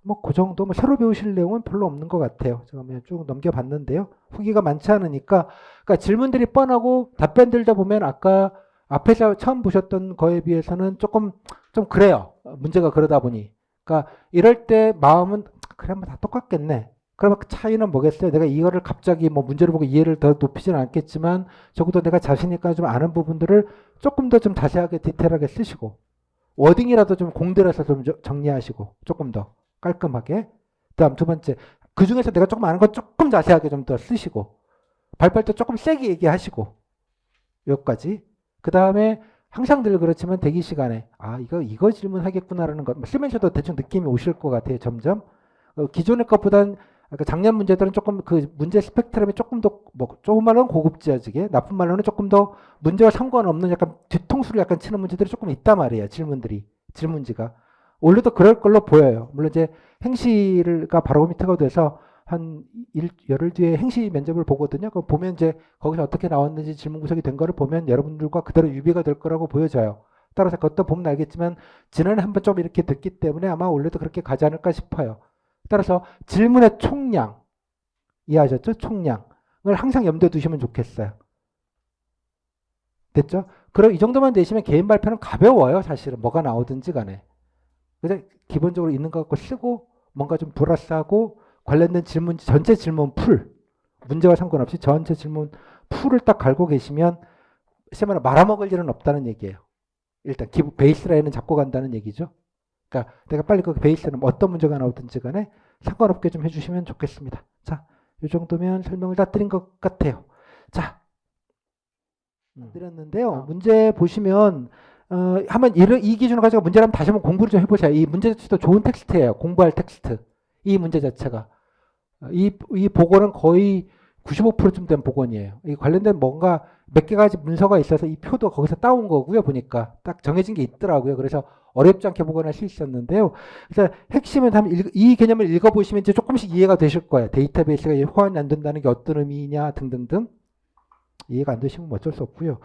뭐 그 정도 뭐 새로 배우실 내용은 별로 없는 것 같아요. 제가 그냥 쭉 넘겨봤는데요. 후기가 많지 않으니까 그러니까 질문들이 뻔하고 답변들다 보면 아까 앞에서 처음 보셨던 거에 비해서는 조금 좀 그래요. 문제가 그러다 보니. 그러니까 이럴 때 마음은 그래 뭐 다 똑같겠네. 그러면 그 차이는 뭐겠어요? 내가 이거를 갑자기 뭐 문제를 보고 이해를 더 높이지는 않겠지만 적어도 내가 자신있게 좀 아는 부분들을 조금 더 좀 자세하게 디테일하게 쓰시고 워딩이라도 좀 공들여서 좀 정리하시고 조금 더 깔끔하게. 그다음 두 번째 그 중에서 내가 조금 아는 건 조금 자세하게 좀 더 쓰시고, 발표할 때 조금 세게 얘기하시고, 여기까지. 그 다음에 항상 늘 그렇지만 대기 시간에, 이거 질문하겠구나라는 거, 쓰면서도 대충 느낌이 오실 것 같아요, 점점. 기존의 것보단, 작년 문제들은 조금 그 문제 스펙트럼이 조금 더, 좋은 말로는 고급지어지게, 나쁜 말로는 조금 더 문제와 상관없는 약간 뒤통수를 약간 치는 문제들이 조금 있단 말이에요, 질문지가. 원래도 그럴 걸로 보여요. 물론 이제 행시가 바로미터가 돼서 열흘 뒤에 행시 면접을 보거든요. 그럼 보면 이제 거기서 어떻게 나왔는지 질문 구성이 된 거를 보면 여러분들과 그대로 유비가 될 거라고 보여져요. 따라서 그것도 보면 알겠지만 지난해 한번 좀 이렇게 듣기 때문에 아마 원래도 그렇게 가지 않을까 싶어요. 따라서 질문의 총량, 이해하셨죠? 총량을 항상 염두에 두시면 좋겠어요. 됐죠? 그럼 이 정도만 되시면 개인 발표는 가벼워요, 사실은. 뭐가 나오든지 간에. 그래서 기본적으로 있는 것 갖고 쓰고 뭔가 좀 플러스하고 관련된 질문지, 전체 질문 풀, 문제와 상관없이 전체 질문 풀을 딱 갈고 계시면 세마나 말아먹을 일은 없다는 얘기예요. 일단 베이스라인은 잡고 간다는 얘기죠. 그러니까 내가 빨리 그 베이스는 어떤 문제가 나오든지 간에 상관없게 좀 해주시면 좋겠습니다. 자, 이 정도면 설명을 다 드린 것 같아요. 자, 드렸는데요. 문제 보시면 한번 이 기준을 가지고 문제를 한번 다시 한번 공부를 좀 해보세요. 이 문제 자체도 좋은 텍스트예요. 공부할 텍스트. 이 문제 자체가. 이 복원은 거의 95%쯤 된 복원이에요. 이 관련된 뭔가 몇 개 가지 문서가 있어서 이 표도 거기서 따온 거고요. 보니까 딱 정해진 게 있더라고요. 그래서 어렵지 않게 복원할 수 있었는데요. 그래서 핵심은 이 개념을 읽어보시면 이제 조금씩 이해가 되실 거예요. 데이터베이스가 호환이 안 된다는 게 어떤 의미냐 등등등. 이해가 안 되시면 어쩔 수 없고요.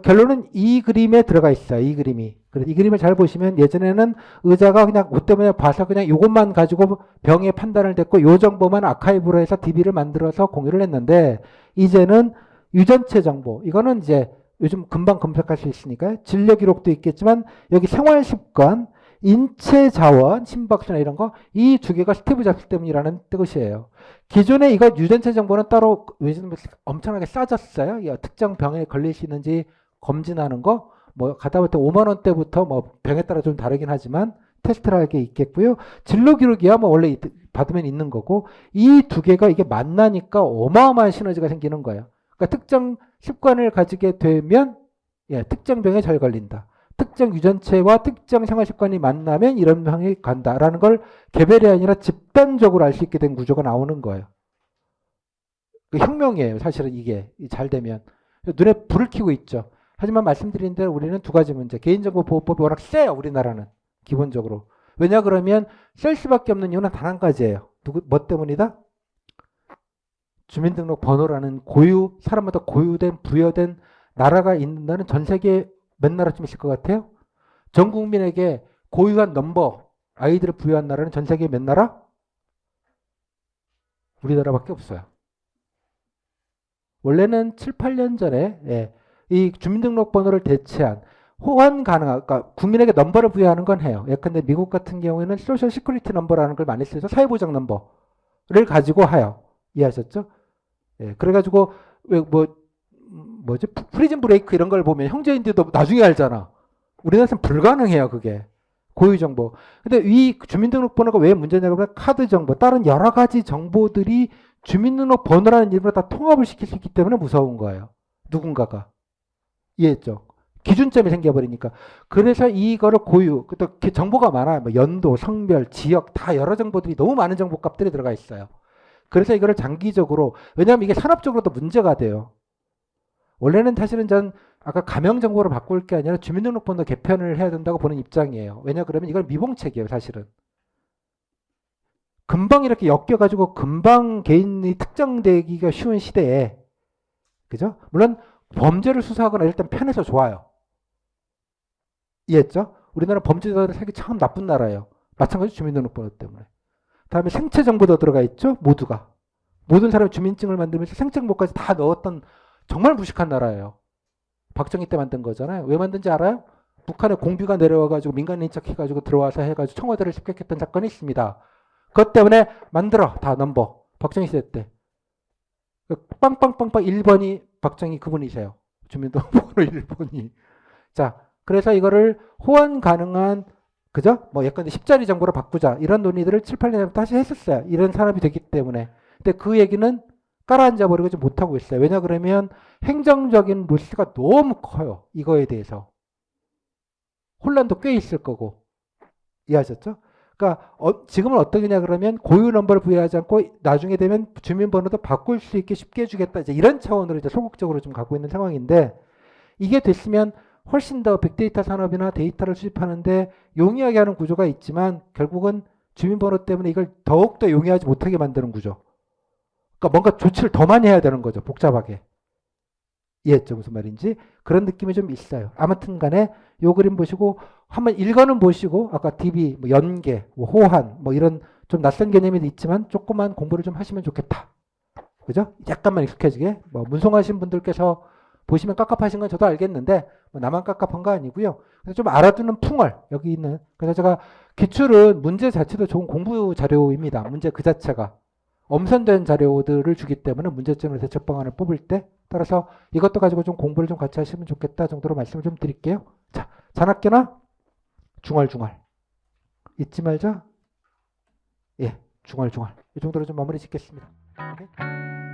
결론은 이 그림에 들어가 있어요. 이 그림이. 그래서 이 그림을 잘 보시면 예전에는 의자가 그냥 뭐 때문에 봐서 그냥 이것만 가지고 병의 판단을 됐고 요 정보만 아카이브로 해서 DB를 만들어서 공유를 했는데 이제는 유전체 정보. 이거는 이제 요즘 금방 검색할 수 있으니까 진료 기록도 있겠지만 여기 생활 습관, 인체 자원, 심박수나 이런 거 이 두 개가 스티브 잡스 때문이라는 뜻이에요. 기존에 이거 유전체 정보는 따로 요즘 엄청나게 싸졌어요. 특정 병에 걸릴 수 있는지 검진하는 거, 뭐 가다 보면 5만 원대부터 뭐 병에 따라 좀 다르긴 하지만 테스트를 할 게 있겠고요. 진료 기록이야 뭐 원래 받으면 있는 거고 이 두 개가 이게 만나니까 어마어마한 시너지가 생기는 거예요. 그러니까 특정 습관을 가지게 되면 특정 병에 잘 걸린다. 특정 유전체와 특정 생활습관이 만나면 이런 병이 간다라는 걸 개별이 아니라 집단적으로 알 수 있게 된 구조가 나오는 거예요. 혁명이에요. 사실은 이게 잘 되면. 눈에 불을 켜고 있죠. 하지만 말씀드린 대로 우리는 두 가지 문제. 개인정보보호법이 워낙 세요. 우리나라는. 기본적으로. 왜냐 그러면 셀 수밖에 없는 이유는 단 한 가지예요. 뭐 때문이다? 주민등록 번호라는 사람마다 고유된 부여된 나라가 있는다는 전 세계 몇 나라쯤 있을 것 같아요? 전 국민에게 고유한 넘버, 아이들을 부여한 나라는 전 세계 몇 나라? 우리나라밖에 없어요. 원래는 7, 8년 전에 이 주민등록번호를 대체한 호환 가능한, 그러니까 국민에게 넘버를 부여하는 건 해요. 예컨대 미국 같은 경우에는 소셜 시큐리티 넘버라는 걸 많이 써서 사회보장 넘버를 가지고 해요. 이해하셨죠? 그래가지고 프리즌 브레이크 이런 걸 보면 형제인데도 나중에 알잖아. 우리나라에서는 불가능해요, 그게. 고유 정보. 근데 이 주민등록번호가 왜 문제냐고 하면 카드 정보, 다른 여러 가지 정보들이 주민등록번호라는 이름으로 다 통합을 시킬 수 있기 때문에 무서운 거예요. 누군가가. 이해했죠? 기준점이 생겨버리니까. 그래서 이거를 또 정보가 많아요. 뭐 연도, 성별, 지역, 다 여러 정보들이 너무 많은 정보 값들이 들어가 있어요. 그래서 이거를 장기적으로, 왜냐하면 이게 산업적으로도 문제가 돼요. 원래는 사실은 전 아까 가명 정보를 바꿀 게 아니라 주민등록번호 개편을 해야 된다고 보는 입장이에요. 왜냐 그러면 이건 미봉책이에요, 사실은. 금방 이렇게 엮여가지고 금방 개인이 특정되기가 쉬운 시대에, 그죠? 물론 범죄를 수사하거나 일단 편해서 좋아요. 이해했죠? 우리나라 범죄자들 살기 참 나쁜 나라예요. 마찬가지 주민등록번호 때문에. 다음에 생체 정보도 들어가 있죠, 모두가. 모든 사람이 주민증을 만들면서 생체 정보까지 다 넣었던 정말 무식한 나라예요. 박정희 때 만든 거잖아요. 왜 만든지 알아요? 북한에 공비가 내려와가지고 민간인 척해가지고 들어와서 해가지고 청와대를 습격했던 사건이 있습니다. 그것 때문에 만들어 다 넘버. 박정희 시대 때. 빵빵빵빵 1번이 박정희 그분이세요. 주민등록번호 1번이. 자, 그래서 이거를 호환 가능한 그죠? 뭐 예컨대 10자리 정보로 바꾸자. 이런 논의들을 7, 8년 전부터 다시 했었어요. 이런 산업이 되기 때문에. 근데 그 얘기는 깔아앉아 버리고 지금 못하고 있어요. 왜냐 그러면 행정적인 로스가 너무 커요. 이거에 대해서. 혼란도 꽤 있을 거고. 이해하셨죠? 그러니까 지금은 어떠냐 그러면 고유 넘버를 부여하지 않고 나중에 되면 주민번호도 바꿀 수 있게 쉽게 해주겠다. 이제 이런 차원으로 이제 소극적으로 좀 갖고 있는 상황인데 이게 됐으면 훨씬 더 빅데이터 산업이나 데이터를 수집하는데 용이하게 하는 구조가 있지만 결국은 주민번호 때문에 이걸 더욱더 용이하지 못하게 만드는 구조. 그러니까 뭔가 조치를 더 많이 해야 되는 거죠. 복잡하게. 이해했죠? 무슨 말인지? 그런 느낌이 좀 있어요. 아무튼 간에 요 그림 보시고 한번 읽어는 보시고 아까 DB, 뭐 연계, 뭐 호환 뭐 이런 좀 낯선 개념이 있지만 조금만 공부를 좀 하시면 좋겠다. 그죠? 약간만 익숙해지게. 뭐 문송하신 분들께서 보시면 깝깝하신 건 저도 알겠는데 뭐 나만 깝깝한 거 아니고요. 그래서 좀 알아두는 풍월 여기 있는. 그래서 제가 기출은 문제 자체도 좋은 공부 자료입니다. 문제 그 자체가 엄선된 자료들을 주기 때문에 문제점을 대책 방안을 뽑을 때 따라서 이것도 가지고 좀 공부를 좀 같이 하시면 좋겠다 정도로 말씀을 좀 드릴게요. 자, 잔학계나 중얼중얼 잊지 말자. 예, 중얼중얼 이 정도로 좀 마무리 짓겠습니다. 오케이?